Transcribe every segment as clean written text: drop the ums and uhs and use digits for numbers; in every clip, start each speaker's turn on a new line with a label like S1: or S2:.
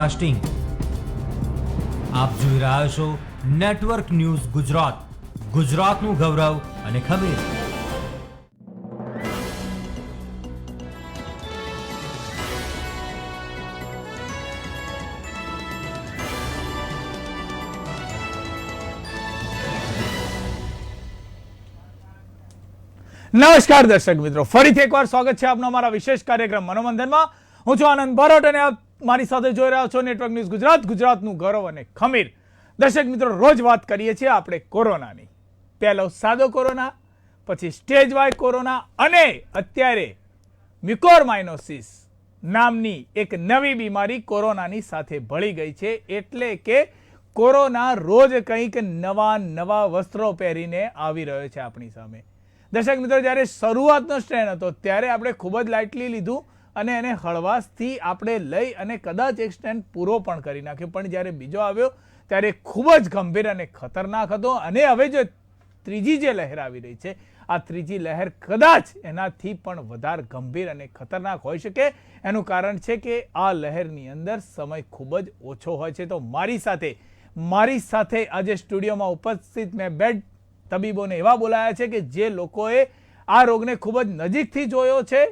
S1: Casting આપ જોઈ રહ્યા છો નેટવર્ક ન્યૂઝ ગુજરાત, ગુજરાતનું ગૌરવ અને ખમીર.
S2: નમસ્કાર દર્શક મિત્રો, ફરીથી એકવાર સ્વાગત છે આપનો અમારા વિશેષ કાર્યક્રમ મનોમંથનમાં. હું છું આનંદ બારોટ અને આપ મારી સાથે જોઈ રહ્યા છો નેટવર્ક ન્યૂઝ ગુજરાત, ગુજરાતનું ગૌરવ અને ખમીર. દર્શક મિત્રો, રોજ વાત કરીએ છીએ આપણે કોરોનાની. પહેલો સાદો કોરોના, પછી સ્ટેજ વાય કોરોના અને અત્યારે મ્યુકોરમાઇકોસિસ નામની એક નવી બીમારી કોરોનાની સાથે ભળી ગઈ છે. એટલે કે કોરોના રોજ કંઈક નવા વસ્ત્રો પહેરીને આવી રહ્યો છે આપણી સામે. દર્શક મિત્રો, જ્યારે શરૂઆતનો સ્ટ્રેન હતો ત્યારે આપણે ખૂબ જ લાઇટલી લીધું અને એને હળવાશથી આપણે લઈ અને કદાચ એક સ્ટ્રેન પૂરો પણ કરી નાખ્યો. પણ જ્યારે બીજો આવ્યો ત્યારે ખૂબ જ ગંભીર અને ખતરનાક હતો. અને હવે જો ત્રીજી જે લહેર આવી રહી છે, આ ત્રીજી લહેર કદાચ એનાથી પણ વધારે ગંભીર અને ખતરનાક હોઈ શકે. એનું કારણ છે કે આ લહેરની અંદર સમય ખૂબ જ ઓછો હોય છે. તો મારી સાથે આજે સ્ટુડિયોમાં ઉપસ્થિત મેં બેડ તબીબોને એવા બોલાયા છે કે જે લોકોએ આ રોગને ખૂબ જ નજીકથી જોયો છે.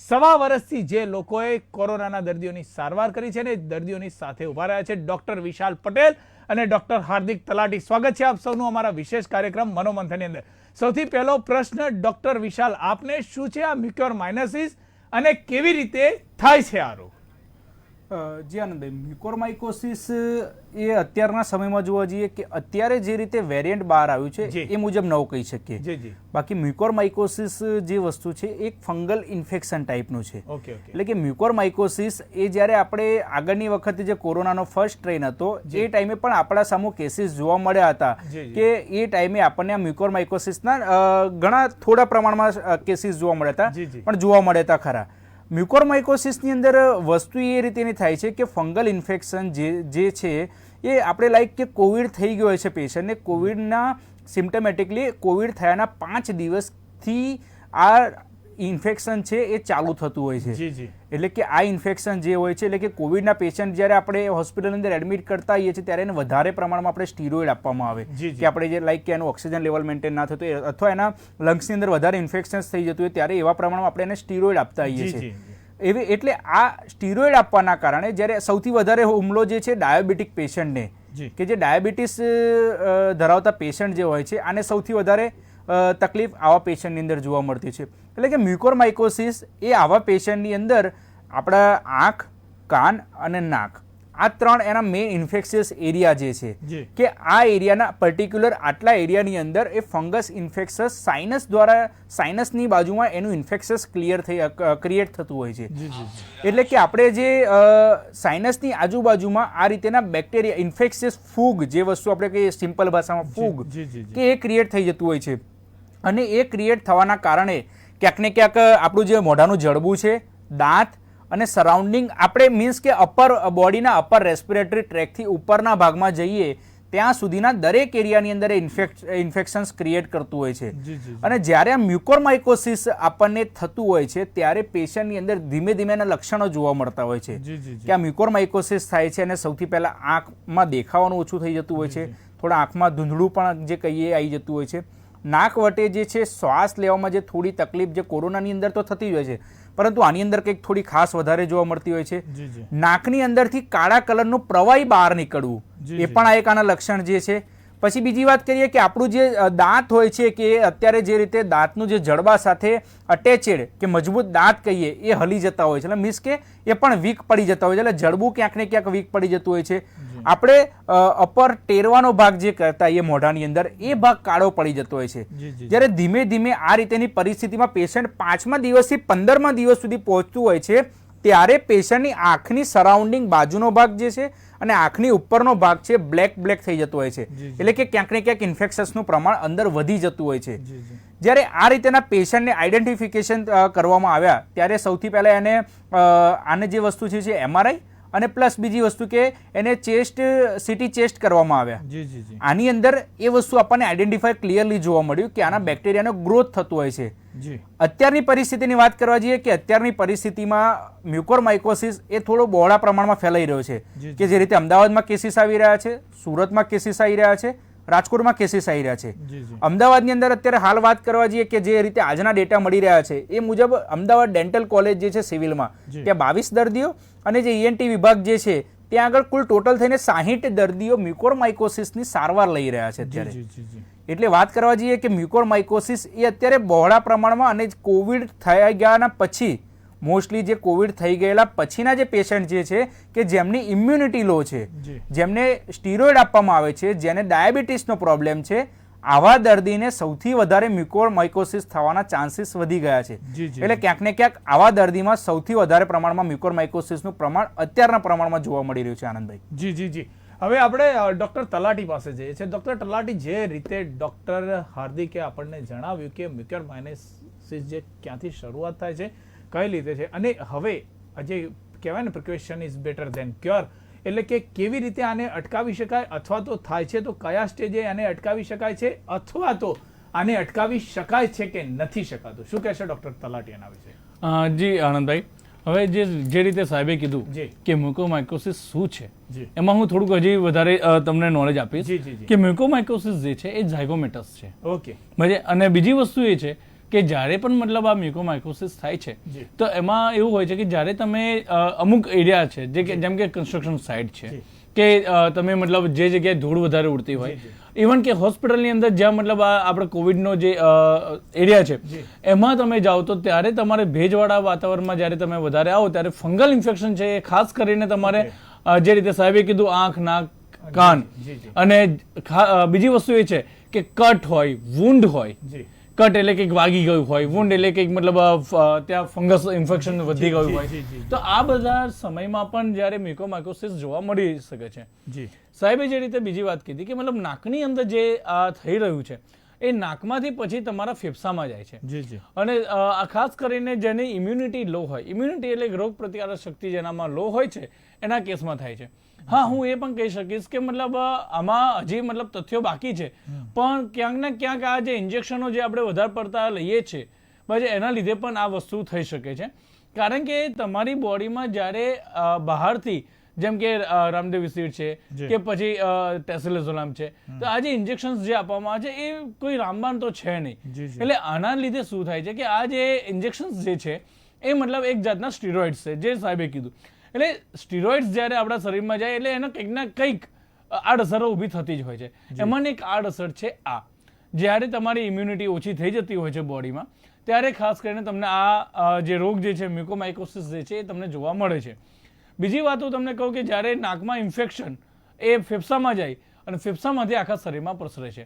S2: 1.25 વર્ષથી જે લોકોએ કોરોનાના દર્દીઓની સારવાર કરી છે ને દર્દીઓની સાથે ઉભા રહ્યા છે, ડોક્ટર વિશાલ પટેલ અને ડોક્ટર હાર્દિક તલાટી. સ્વાગત છે આપ સૌનું અમારા વિશેષ કાર્યક્રમ મનોમંથનની અંદર. સૌથી પહેલો પ્રશ્ન ડોક્ટર વિશાલ, આપને શું છે આ મ્યુકોરમાઇકોસિસ અને કેવી રીતે થાય છે આ રોગ?
S3: જી આનંદભાઈ, મ્યુકોરમાઇકોસિસ એ અત્યારના સમયમાં જોવા જઈએ કે અત્યારે જે રીતે વેરિયન્ટ બહાર આવ્યું છે એ મુજબ નવું કહી શકીએ. બાકી મ્યુકોરમાઇકોસિસ જે વસ્તુ છે એક ફંગલ ઇન્ફેક્શન ટાઈપનું છે. એટલે કે મ્યુકોરમાઇકોસિસ એ જ્યારે આપણે આગળની વખતે જે કોરોનાનો ફર્સ્ટ સ્ટ્રેન હતો એ ટાઈમે પણ આપણા સામે કેસીસ જોવા મળ્યા હતા કે એ ટાઈમે આપણને આ મ્યુકોરમાઇકોસિસના ઘણા થોડા પ્રમાણમાં કેસીસ જોવા મળ્યા હતા, પણ જોવા મળ્યા હતા ખરા. મ્યુકોરમાઇકોસિસની અંદર વસ્તુ એ રીતેની થાય છે કે ફંગલ ઇન્ફેક્શન જે છે એ આપણે લાઈક કે કોવિડ થઈ ગયો છે પેશન્ટને, કોવિડના સિમ્ટમેટિકલી કોવિડ થયાના 5 દિવસથી આ ઇન્ફેક્શન છે એ ચાલુ થતું હોય છે. એટલે કે આ ઇન્ફેક્શન જે હોય છે, એટલે કે કોવિડના પેશન્ટ જ્યારે આપણે હોસ્પિટલની અંદર એડમિટ કરતા હોઈએ છીએ ત્યારે એને વધારે પ્રમાણમાં આપણે સ્ટીરોઇડ આપવામાં આવે કે આપણે જે લાઈક કે એનું ઓક્સિજન લેવલ મેન્ટેન ના થતું હોય અથવા એના લંગ્સની અંદર વધારે ઇન્ફેક્શન થઈ જતું હોય ત્યારે એવા પ્રમાણમાં આપણે એને સ્ટીરોઇડ આપતા હોઈએ છીએ. એટલે આ સ્ટીરોઇડ આપવાના કારણે જ્યારે સૌથી વધારે હુમલો જે છે ડાયાબિટીક પેશન્ટને, કે જે ડાયાબિટીસ ધરાવતા પેશન્ટ જે હોય છે આને સૌથી વધારે તકલીફ આવા પેશન્ટની અંદર જોવા મળતી છે. એટલે કે મ્યુકોરમાઇકોસિસ એ આવા પેશન્ટની અંદર આપણા આંખ, કાન અને નાક આ ત્રણ એના મેઇન ઇન્ફેક્શિયસ એરિયા જે છે કે આ એરિયાના પર્ટિક્યુલર આટલા એરિયાની અંદર એ ફંગસ ઇન્ફેક્શસ સાઇનસ દ્વારા સાઇનસની બાજુમાં એનું ઇન્ફેક્શસ ક્રિએટ થતું હોય છે. એટલે કે આપણે જે સાઇનસની આજુબાજુમાં આ રીતેના બેક્ટેરિયા ઇન્ફેક્શિયસ ફૂગ જે વસ્તુ આપણે કહીએ સિમ્પલ ભાષામાં ફૂગ કે એ ક્રિએટ થઈ જતું હોય છે. અને એ ક્રિએટ થવાના કારણે ક્યાંક ને ક્યાંક આપણું જે મોઢાનું જડબું છે, દાંત અને સરાઉન્ડિંગ આપણે મીન્સ કે અપર બોડીના અપર રેસ્પિરેટરી ટ્રેકથી ઉપરના ભાગમાં જઈએ ત્યાં સુધીના દરેક એરિયાની અંદર ઇન્ફેક્શન્સ ક્રિએટ કરતું હોય છે. અને જ્યારે આ મ્યુકોરમાઇકોસિસ આપણને થતું હોય છે ત્યારે પેશન્ટની અંદર ધીમે ધીમે એના લક્ષણો જોવા મળતા હોય છે કે આ મ્યુકોરમાઇકોસિસ થાય છે અને સૌથી પહેલાં આંખમાં દેખાવાનું ઓછું થઈ જતું હોય છે, થોડા આંખમાં ધૂંધળું પણ જે કહીએ આવી જતું હોય છે, નાક વટે જે છે શ્વાસ લેવામાં જે થોડી તકલીફ જે કોરોનાની અંદર તો થતી હોય છે પરંતુ આની અંદર કંઈક થોડી ખાસ વધારે જોવા મળતી હોય છે. નાકની અંદરથી કાળા કલરનું પ્રવાહી બહાર નીકળવું એ પણ આ એક આના લક્ષણ જે છે. પછી બીજી વાત કરીએ કે આપણું જે દાંત હોય છે કે અત્યારે જે રીતે દાંતનું જે જડબા સાથે અટેચેડ કે મજબૂત દાંત કહીએ એ હલી જતા હોય છે, એટલે મીન્સ કે એ પણ વીક પડી જતા હોય છે, એટલે જડબું ક્યાંક ને ક્યાંક વીક પડી જતું હોય છે. આપણે અપર ટેરવાનો ભાગ જે કરતા એ મોઢાની અંદર એ ભાગ કાળો પડી જતો હોય છે. જ્યારે ધીમે ધીમે આ રીતેની પરિસ્થિતિમાં પેશન્ટ 5મા દિવસથી 15મા દિવસ સુધી પહોંચતું હોય છે ત્યારે પેશન્ટની આંખની સરાઉન્ડિંગ બાજુનો ભાગ જે છે અને આંખની ઉપરનો ભાગ છે બ્લેક થઈ જતો હોય છે. એટલે કે ક્યાંક ને ક્યાંક ઇન્ફેક્શન્સનું પ્રમાણ અંદર વધી જતું હોય છે. જ્યારે આ રીતેના પેશન્ટને આઈડેન્ટિફિકેશન કરવામાં આવ્યા ત્યારે સૌથી પહેલાં એને આને જે વસ્તુ છે MRI અને પ્લસ બીજી વસ્તુ કે એને સીટી ચેસ્ટ કરવામાં આવ્યા. આની અંદર એ વસ્તુ આપણને આઈડેન્ટિફાય ક્લિયરલી જોવા મળ્યું કે આના બેક્ટેરિયાનો ગ્રોથ થતો હોય છે. અત્યારની પરિસ્થિતિની વાત કરવા જઈએ કે અત્યારની પરિસ્થિતિમાં મ્યુકોરમાઇકોસિસ એ થોડો બહોળા પ્રમાણમાં ફેલાઈ રહ્યો છે કે જે રીતે અમદાવાદમાં કેસીસ આવી રહ્યા છે, સુરતમાં કેસીસ આવી રહ્યા છે, રાજકોટમાં કેસીસ આવી રહ્યા છે. અમદાવાદની અંદર અત્યારે હાલ વાત કરવા જઈએ કે જે રીતે આજના ડેટા મળી રહ્યા છે એ મુજબ અમદાવાદ ડેન્ટલ કોલેજ જે છે સિવિલમાં ત્યાં 22 દર્દીઓ અને જે ENT વિભાગ જે છે ત્યાં આગળ કુલ ટોટલ થઈને 60 દર્દીઓ મ્યુકોરમાઇકોસિસની સારવાર લઈ રહ્યા છે અત્યારે. એટલે વાત કરવા જઈએ કે મ્યુકોરમાઇકોસિસ એ અત્યારે બહોળા પ્રમાણમાં અને કોવિડ થઈ ગયાના પછી મોસ્ટલી જે કોવિડ થઈ ગયેલા પછીના જે પેશન્ટ જે છે કે જેમની ઇમ્યુનિટી લો છે, જેમને સ્ટીરોઇડ આપવામાં આવે છે, જેને ડાયાબિટીસનો પ્રોબ્લેમ છે, આવા દર્દીને સૌથી વધારે મ્યુકોરમાઇકોસિસ થવાના ચાન્સીસ વધી ગયા છે. એટલે ક્યાંક ને ક્યાંક આવા દર્દીમાં સૌથી વધારે પ્રમાણમાં મ્યુકોરમાઇકોસિસનું પ્રમાણ અત્યારના પ્રમાણમાં જોવા મળી રહ્યું છે. આનંદભાઈ
S2: જી હવે આપણે ડોક્ટર તલાટી પાસે જઈએ છીએ. ડોક્ટર તલાટી, જે રીતે ડોક્ટર હાર્દિકે આપણને જણાવ્યું કે મ્યુકોરમાઇકોસિસ જે ક્યાંથી શરૂઆત થાય છે, કઈ રીતે છે, અને હવે જે કહેવાય ને precaution is better than cure, એટલે કે કેવી રીતે આને અટકાવી શકાય, અથવા તો થાય છે તો કયા સ્ટેજે આને અટકાવી શકાય છે, અથવા તો આને અટકાવી શકાય છે કે નથી શકાતું. શું કહેશે ડોક્ટર તલાટી એના વિશે?
S4: જી આનંદભાઈ, હવે જે રીતે સાહેબે કીધું કે મ્યુકોરમાઇકોસિસ શું છે એમાં હું થોડુંક હજી વધારે તમને નોલેજ આપીશ કે મ્યુકોરમાઇકોસિસ જે છે એ ઝાયગોમેટસ છે.
S2: ઓકે.
S4: અને બીજી વસ્તુ એ છે કે જ્યારે પણ મતલબ આ મ્યુકોરમાઇકોસિસ થાય છે તો એમાં એવું હોય છે કે જ્યારે તમે અમુક એરિયા છે જેમ કે કન્સ્ટ્રક્શન સાઇટ છે કે તમે મતલબ જે જગ્યાએ ધૂળ વધારે ઉડતી હોય, ઇવન કે હોસ્પિટલની અંદર જ્યાં મતલબ આપણે કોવિડનો જે એરિયા છે એમાં તમે જાઓ તો ત્યારે તમારે ભેજવાળા વાતાવરણમાં જ્યારે તમે વધારે આવો ત્યારે ફંગલ ઇન્ફેક્શન છે એ ખાસ કરીને તમારે જે રીતે સાહેબે કીધું આંખ, નાક, કાન, અને બીજી વસ્તુ એ છે કે કટ હોય, વુન્ડ હોય. કટ એટલે કંઈક વાગી ગયું હોય, વુન્ડ એટલે કંઈક મતલબ ત્યાં ફંગસ ઇન્ફેક્શન વધી ગયું હોય, તો આ બધા સમયમાં પણ જ્યારે મ્યુકોરમાઇકોસિસ જોવા મળી શકે છે. સાહેબે જે રીતે બીજી વાત કીધી કે મતલબ નાકની અંદર જે આ થઈ રહ્યું છે એ નાકમાંથી પછી તમારા ફેફસામાં જાય છે. અને ખાસ કરીને જેની ઇમ્યુનિટી લો હોય, ઇમ્યુનિટી એટલે રોગ પ્રતિકારક શક્તિ જેનામાં લો હોય છે એના કેસમાં થાય છે. હા, હું એ પણ કહી શકીશ કે મતલબ આમાં હજી મતલબ તથ્યો બાકી છે, પણ ક્યાંક ને ક્યાંક આ જે ઇન્જેક્શનો જે આપણે વધારે પડતા લઈએ છીએ પછી એના લીધે પણ આ વસ્તુ થઈ શકે છે. કારણ કે તમારી બોડીમાં જ્યારે બહારથી જેમ કે રામદેવીસીડ છે કે પછી ટેસિલેઝોલામ છે, તો આ જે ઇન્જેક્શન્સ જે આપવામાં આવે છે એ કોઈ રામબાણ તો છે નહીં. એટલે આના લીધે શું થાય છે કે આ જે ઇન્જેક્શન્સ જે છે એ મતલબ એક જાતના સ્ટીરોઇડ્સ છે, જે સાહેબે કીધું. એટલે સ્ટીરોઇડ્સ જ્યારે આપણા શરીરમાં જાય એટલે એને કંઈક ના કંઈક આડઅસરો ઊભી થતી જ હોય છે. એમાંની એક આડઅસર છે આ, જ્યારે તમારી ઇમ્યુનિટી ઓછી થઈ જતી હોય છે બોડીમાં ત્યારે ખાસ કરીને તમને આ જે રોગ જે છે મ્યુકોરમાઇકોસિસ જે છે એ તમને જોવા મળે છે. બીજી વાત હું તમને કહું કે જ્યારે નાકમાં ઇન્ફેક્શન એ ફેફસામાં જાય અને ફેફસામાંથી આખા શરીરમાં પ્રસરે છે,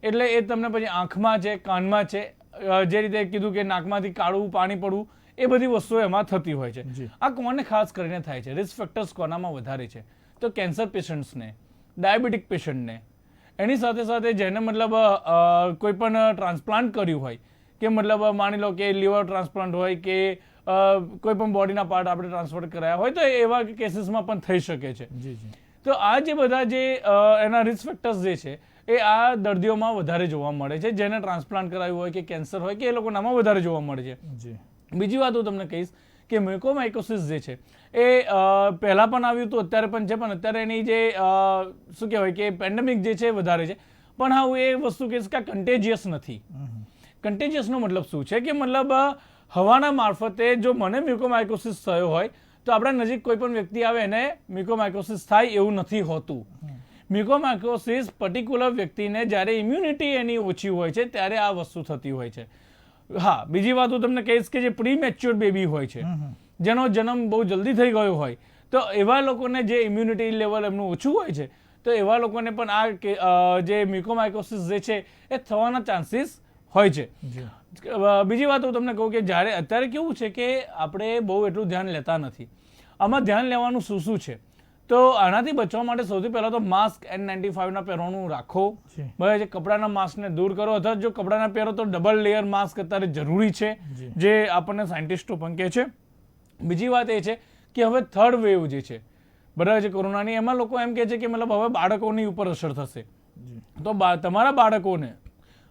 S4: એટલે એ તમને પછી આંખમાં છે, કાનમાં છે, જે રીતે કીધું કે નાકમાંથી કાળું પાણી પડવું, એ બધી વસ્તુઓ એમાં થતી હોય છે. આ કોને ખાસ કરીને થાય છે? રિસ્ક ફેક્ટર્સ કોનામાં વધારે છે? તો કેન્સર પેશન્ટ્સને, ડાયાબિટીક પેશન્ટને, એની સાથે સાથે જેને મતલબ કોઈ પણ ટ્રાન્સપ્લાન્ટ કર્યું હોય કે મતલબ માની લો કે લીવર ટ્રાન્સપ્લાન્ટ હોય કે કોઈ પણ બોડીના પાર્ટ આપણે ટ્રાન્સફર કરાયા હોય તો એવા કેસીસમાં પણ થઈ શકે છે. તો આ જે બધા જે એના રિસ્ક ફેક્ટર્સ જે છે એ આ દર્દીઓમાં વધારે જોવા મળે છે, જેને ટ્રાન્સપ્લાન્ટ કરાવ્યું હોય કે કેન્સર હોય કે એ લોકોનામાં વધારે જોવા મળે છે. બીજી વાત હું તમને કહીશ કે મ્યુકોરમાઇકોસિસ જે છે એ પહેલા પણ આવ્યું હતું, અત્યારે પણ છે, પણ અત્યારે એની જે શું કહેવાય કે પેન્ડેમિક જે છે વધારે છે. પણ હા, હું એ વસ્તુ કહીશ કે કન્ટેજિયસ નથી. કન્ટેજિયસનો મતલબ શું છે કે મતલબ હવાના મારફતે જો મને મ્યુકોરમાઇકોસિસ થયો હોય તો આપણા નજીક કોઈ પણ વ્યક્તિ આવે એને મ્યુકોરમાઇકોસિસ થાય એવું નથી હોતું. મ્યુકોરમાઇકોસિસ પર્ટિક્યુલર વ્યક્તિને જ્યારે ઇમ્યુનિટી એની ઓછી હોય છે ત્યારે આ વસ્તુ થતી હોય છે. હા, બીજી વાત હું તમને કહીશ કે જે પ્રીમેચ્યોર બેબી હોય છે, જેનો જન્મ બહુ જલ્દી થઈ ગયો હોય, તો એવા લોકોને જે ઇમ્યુનિટી લેવલ એમનું ઓછું હોય છે તો એવા લોકોને પણ આ જે મ્યુકોરમાઇકોસિસ જે છે એ થવાના ચાન્સીસ હોય છે. બીજી વાત હું તમને કહું કે જ્યારે અત્યારે કેવું છે કે આપણે બહુ એટલું ધ્યાન લેતા નથી. આમાં ધ્યાન લેવાનું શું શું છે? તો આનાથી બચવા માટે સૌથી પહેલા તો માસ્ક N95 પહેરવાનું રાખો. બરાબર છે. કપડાના માસ્કને દૂર કરો, અથવા જો કપડાના પહેરો તો ડબલ લેયર માસ્ક અત્યારે જરૂરી છે, જે આપણને સાયન્ટિસ્ટો પણ કહે છે. બીજી વાત એ છે કે હવે થર્ડ વેવ જે છે બરાબર છે કોરોનાની, એમાં લોકો એમ કહે છે કે મતલબ હવે બાળકોની ઉપર અસર થશે. તો તમારા બાળકોને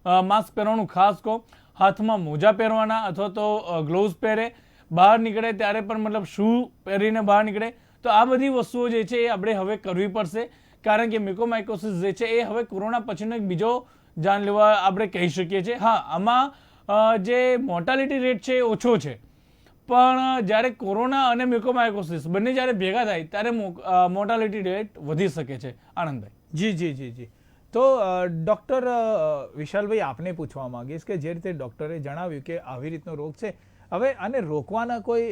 S4: માસ્ક પહેરવાનું ખાસ કહો. હાથમાં મોજા પહેરવાના અથવા તો ગ્લોવ્સ પહેરે, બહાર નીકળે ત્યારે પણ મતલબ શૂ પહેરીને બહાર નીકળે. તો આ બધી વસ્તુઓ જે છે એ આપણે હવે કરવી પડશે, કારણ કે મ્યુકોમાઇકોસિસ જે છે એ હવે કોરોના પછીનો એક બીજો જાનલેવા આપણે કહી શકીએ છીએ. હા, આમાં જે મોર્ટાલિટી રેટ છે એ ઓછો છે, પણ જ્યારે કોરોના અને મ્યુકોમાઇકોસિસ બંને જ્યારે ભેગા થાય ત્યારે મોર્ટાલિટી રેટ વધી શકે છે. આનંદભાઈ.
S2: જી જી જી જી. તો ડૉક્ટર વિશાલભાઈ, આપને પૂછવા માંગીશ કે જે રીતે ડૉક્ટરે જણાવ્યું કે આવી રીતનો રોગ છે, હવે આને રોકવાના કોઈ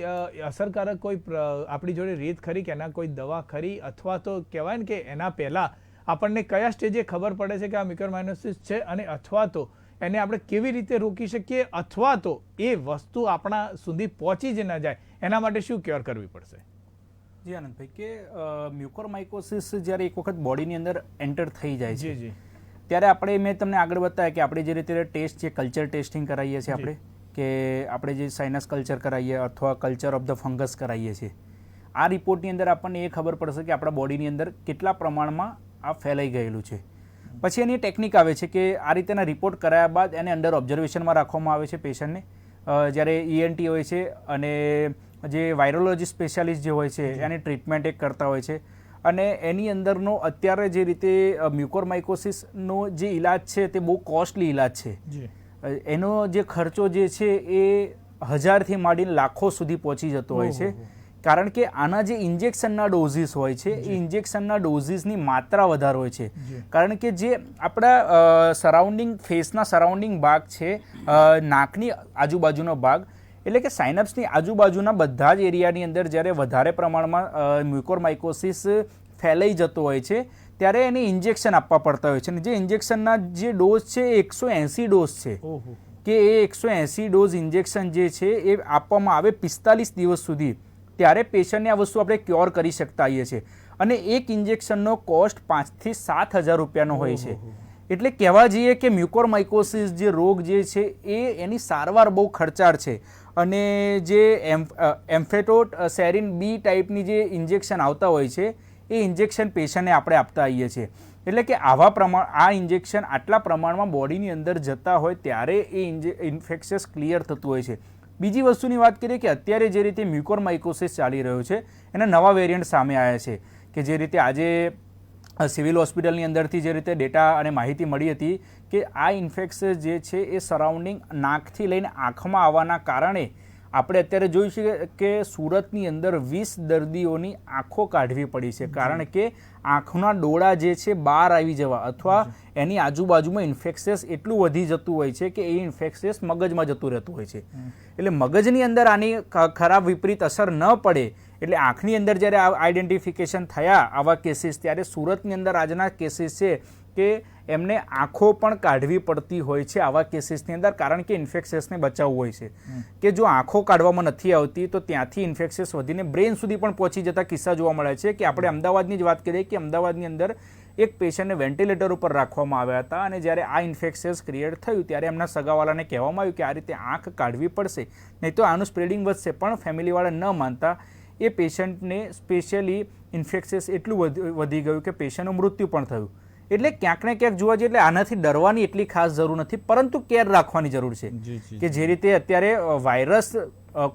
S2: અસરકારક કોઈ આપણી જોડે રીત ખરી કે એના કોઈ દવા ખરી, અથવા તો કહેવાય ને કે એના પહેલાં આપણને કયા સ્ટેજે ખબર પડે છે કે આ મ્યુકોરમાઇકોસિસ છે, અને અથવા તો એને આપણે કેવી રીતે રોકી શકીએ, અથવા તો એ વસ્તુ આપણા સુધી પહોંચી જ ન જાય એના માટે શું કેર કરવી પડશે?
S3: જી આનંદભાઈ, કે મ્યુકોરમાઇકોસિસ જ્યારે એક વખત બોડીની અંદર એન્ટર થઈ જાય છે,
S2: જી
S3: ત્યારે આપણે, મેં તમને આગળ બતાવ્યા કે આપણે જે રીતે ટેસ્ટ છે, કલ્ચર ટેસ્ટિંગ કરાવીએ છીએ આપણે, કે આપણે જે સાઇનસ કલ્ચર કરાવીએ અથવા કલ્ચર ઓફ ધ ફંગસ કરાવીએ છીએ, આ રિપોર્ટની અંદર આપણને એ ખબર પડશે કે આપણા બોડીની અંદર કેટલા પ્રમાણમાં આ ફેલાઈ ગયેલું છે. પછી એની ટેકનિક આવે છે કે આ રીતેના રિપોર્ટ કરાયા બાદ એને અંડર ઓબ્ઝર્વેશનમાં રાખવામાં આવે છે પેશન્ટને. જ્યારે ENT હોય છે અને જે વાયરોલોજી સ્પેશિયાલિસ્ટ જે હોય છે એની ટ્રીટમેન્ટ એક કરતા હોય છે, અને એની અંદરનો અત્યારે જે રીતે મ્યુકોરમાઇકોસિસનો જે ઇલાજ છે તે બહુ કોસ્ટલી ઇલાજ છે. એનો જે ખર્ચો જે છે એ 1000થી માંડીને લાખો સુધી પહોંચી જતો હોય છે, કારણ કે આના જે ઇન્જેક્શનના ડોઝીસ હોય છે એ ઇન્જેક્શનના ડોઝીસની માત્રા વધારે હોય છે. કારણ કે જે આપણા સરાઉન્ડિંગ, ફેસના સરાઉન્ડિંગ ભાગ છે, નાકની આજુબાજુનો ભાગ, એટલે કે સાઇનપ્સની આજુબાજુના બધા જ એરિયાની અંદર જ્યારે વધારે પ્રમાણમાં મ્યુકોરમાઇકોસિસ ફેલાઈ જતો હોય છે ત્યારે એને ઇન્જેક્શન આપવા પડતા હોય છે. અને જે ઇન્જેક્શનના જે ડોઝ છે એ 180 ડોઝ છે, કે એ 180 ડોઝ ઇન્જેક્શન જે છે એ આપવામાં આવે 45 દિવસ સુધી. ત્યારે પેશન્ટને આ વસ્તુ આપણે ક્યોર કરી શકતા હોઈએ છીએ. અને એક ઇન્જેક્શનનો કોસ્ટ 5,000 થી 7,000 રૂપિયાનો હોય છે. એટલે કહેવા જઈએ કે મ્યુકોરમાઇકોસિસ જે રોગ જે છે એ એની સારવાર બહુ ખર્ચાળ છે. અને જે એમ્ફેટોટ સેરિન B ટાઈપની જે ઇન્જેક્શન આવતા હોય છે એ ઇન્જેક્શન પેશન્ટને આપણે આપતા આવીએ છીએ. એટલે કે આ ઇન્જેક્શન આટલા પ્રમાણમાં બોડીની અંદર જતા હોય ત્યારે એ ઇન્ફેક્શન્સ ક્લિયર થતું હોય છે. બીજી વસ્તુની વાત કરીએ કે અત્યારે જે રીતે મ્યુકોરમાઇકોસિસ ચાલી રહ્યો છે એના નવા વેરિયન્ટ સામે આવ્યા છે, કે જે રીતે આજે સિવિલ હોસ્પિટલની અંદરથી જે રીતે ડેટા અને માહિતી મળી હતી કે આ ઇન્ફેક્શન જે છે એ સરાઉન્ડિંગ નાકથી લઈને આંખમાં આવવાના કારણે આપણે અત્યારે જોયું છે કે સુરતની અંદર 20 દર્દીઓની આંખો કાઢવી પડી છે, કારણ કે આંખના ડોળા જે છે બહાર આવી જવા અથવા એની આજુબાજુમાં ઇન્ફેક્શન્સ એટલું વધી જતું હોય છે કે એ ઇન્ફેક્શન્સ મગજમાં જતું રહેતું હોય છે. એટલે મગજની અંદર આની ખરાબ વિપરીત અસર ન પડે, એટલે આંખની અંદર જ્યારે આઈડેન્ટિફિકેશન થયા આવા કેસીસ, ત્યારે સુરતની અંદર આજના કેસીસ છે કે એમને આંખો પણ કાઢવી પડતી હોય છે આવા કેસીસની અંદર, કારણ કે ઇન્ફેક્શન્સને બચાવવું હોય છે. કે જો આંખો કાઢવામાં નથી આવતી તો ત્યાંથી ઇન્ફેક્શન્સ વધીને બ્રેન સુધી પણ પહોંચી જતા કિસ્સા જોવા મળે છે. કે આપણે અમદાવાદની જ વાત કરીએ કે અમદાવાદની અંદર એક પેશન્ટને વેન્ટિલેટર ઉપર રાખવામાં આવ્યા હતા, અને જ્યારે આ ઇન્ફેક્શન્સ ક્રિએટ થયું ત્યારે એમના સગાવાલાને કહેવામાં આવ્યું કે આ રીતે આંખ કાઢવી પડશે, નહીં તો આનું સ્પ્રેડિંગ વધશે. પણ ફેમિલીવાળા ન માનતા એ પેશન્ટને સ્પેશિયલી ઇન્ફેક્શન્સ એટલું વધી ગયું કે પેશન્ટનું મૃત્યુ પણ થયું. એટલે ક્યાંક ને ક્યાંક જોવા જઈએ એટલે આનાથી ડરવાની એટલી ખાસ જરૂર નથી, પરંતુ કેર રાખવાની જરૂર છે. કે જે રીતે અત્યારે વાયરસ,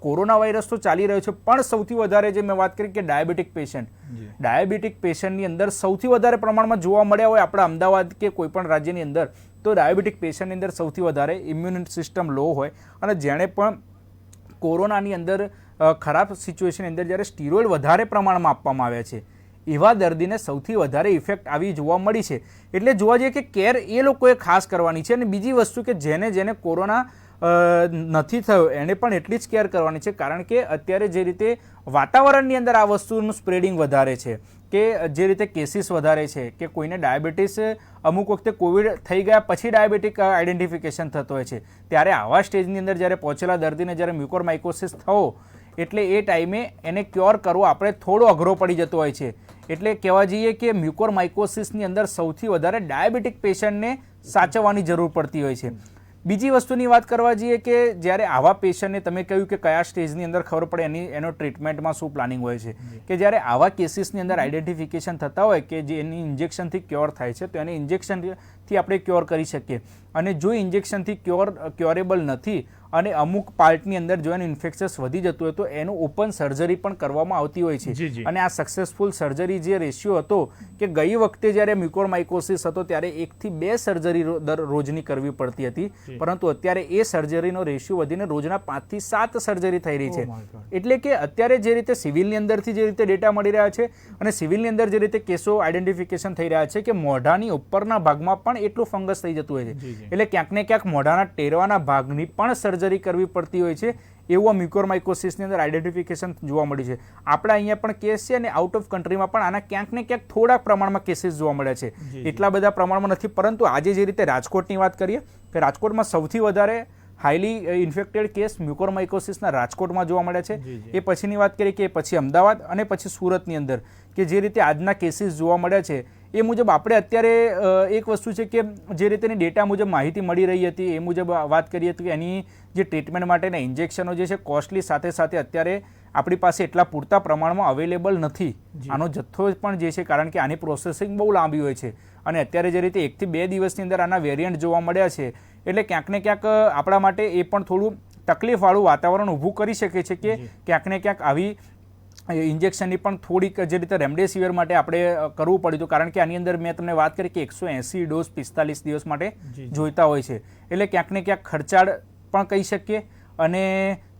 S3: કોરોના વાયરસ તો ચાલી રહ્યો છે, પણ સૌથી વધારે જે મેં વાત કરી કે ડાયાબિટીક પેશન્ટની અંદર સૌથી વધારે પ્રમાણમાં જોવા મળ્યા હોય આપણા અમદાવાદ કે કોઈ પણ રાજ્યની અંદર, તો ડાયાબિટીક પેશન્ટની અંદર સૌથી વધારે ઇમ્યુન સિસ્ટમ લો હોય, અને જેણે પણ કોરોનાની અંદર ખરાબ સિચ્યુએશનની અંદર જ્યારે સ્ટીરોઇડ વધારે પ્રમાણમાં આપવામાં આવ્યા છે એવા દર્દીને સૌથી વધારે ઇફેક્ટ આવી જોવા મળી છે. એટલે જોવા જઈએ કે કેર એ લોકોએ ખાસ કરવાની છે. અને બીજી વસ્તુ કે જેને કોરોના નથી થયો એને પણ એટલી જ કેર કરવાની છે, કારણ કે અત્યારે જે રીતે વાતાવરણની અંદર આ વસ્તુનું સ્પ્રેડિંગ વધારે છે, કે જે રીતે કેસીસ વધારે છે, કે કોઈને ડાયાબિટીસ અમુક વખતે કોવિડ થઈ ગયા પછી ડાયાબિટીક આઈડેન્ટિફિકેશન થતો હોય છે, ત્યારે આવા સ્ટેજની અંદર જ્યારે પહોંચેલા દર્દીને જ્યારે મ્યુકોરમાઇકોસિસ થવો એટલે એ ટાઈમે એને ક્યોર કરવો આપણે થોડો અઘરો પડી જતો હોય છે. એટલે કહેવા જઈએ કે મ્યુકોરમાઇકોસિસની અંદર સૌથી વધારે ડાયાબિટીક પેશન્ટને સાચવવાની જરૂર પડતી હોય છે. બીજી વસ્તુની વાત કરવા જઈએ કે જ્યારે આવા પેશન્ટને તમે કહ્યું કે કયા સ્ટેજની અંદર ખબર પડે એનો ટ્રીટમેન્ટમાં શું પ્લાનિંગ હોય છે, કે જ્યારે આવા કેસીસની અંદર આઈડેન્ટિફિકેશન થતા હોય કે જે એની ઇન્જેક્શનથી ક્યોર થાય છે તો એને ઇન્જેક્શનથી આપણે ક્યોર કરી શકીએ, અને જો ઇન્જેક્શનથી ક્યોરેબલ નથી અને અમુક પાર્ટની અંદર જો એનું ઇન્ફેક્શન્સ વધી જતું હોય તો એનું ઓપન સર્જરી પણ કરવામાં આવતી હોય છે. અને આ સક્સેસફુલ સર્જરી જે રેશિયો હતો કે ગઈ વખતે જ્યારે મ્યુકોરમાઇકોસિસ હતો ત્યારે 1 થી 2 સર્જરી રોજની કરવી પડતી હતી, પરંતુ અત્યારે એ સર્જરીનો રેશિયો વધીને રોજના 5 થી 7 સર્જરી થઈ રહી છે. એટલે કે અત્યારે જે રીતે સિવિલની અંદરથી જે રીતે ડેટા મળી રહ્યા છે અને સિવિલની અંદર જે રીતે કેસો આઈડેન્ટિફિકેશન થઈ રહ્યા છે કે મોઢાની ઉપરના ભાગમાં પણ એટલું ફંગસ થઈ જતું હોય છે, એટલે ક્યાંક ને ક્યાંક મોઢાના ટેરવાના ભાગની પણ સર્જરી કરવી પડતી હોય છે. એવું આ મ્યુકોરમાઇકોસિસની અંદર આઈડેન્ટિફિકેશન જોવા મળ્યું છે. આપણા અહીંયા પણ કેસ છે અને આઉટ ઓફ કન્ટ્રીમાં પણ આના ક્યાંક ને ક્યાંક થોડા પ્રમાણમાં કેસીસ જોવા મળ્યા છે. એટલા બધા પ્રમાણમાં નથી, પરંતુ આજે જે રીતે રાજકોટની વાત કરીએ કે રાજકોટમાં સૌથી વધારે હાઈલી ઇન્ફેક્ટેડ કેસ મ્યુકોરમાઇકોસિસના રાજકોટમાં જોવા મળ્યા છે. એ પછીની વાત કરીએ કે પછી અમદાવાદ અને પછી સુરતની અંદર કે જે રીતે આજના કેસીસ જોવા મળ્યા છે એ મુજબ આપણે અત્યારે એક વસ્તુ છે કે જે રીતેની ડેટા મુજબ માહિતી મળી રહી હતી એ મુજબ વાત કરીએ તો એની જે ટ્રીટમેન્ટ માટેના ઇન્જેક્શનો જે છે કોસ્ટલી, સાથે સાથે અત્યારે આપણી પાસે એટલા પૂરતા પ્રમાણમાં અવેલેબલ નથી. આનો જથ્થો પણ જે છે, કારણ કે આની પ્રોસેસિંગ બહુ લાંબી હોય છે અને અત્યારે જે રીતે 1 થી 2 દિવસની અંદર આના વેરિયન્ટ જોવા મળ્યા છે એટલે ક્યાંક ને ક્યાંક આપણા માટે એ પણ થોડું તકલીફવાળું વાતાવરણ ઊભું કરી શકે છે કે ક્યાંક ને ક્યાંક આવી ઇન્જેક્શનની પણ થોડીક જે રીતે રેમડેસિવિર માટે આપણે કરવું પડ્યું હતું, કારણ કે આની અંદર મેં તમને વાત કરી કે 180 ડોઝ 45 દિવસ માટે જોઈતા હોય છે. એટલે ક્યાંક ને ક્યાંક ખર્ચાળ પણ કહી શકીએ અને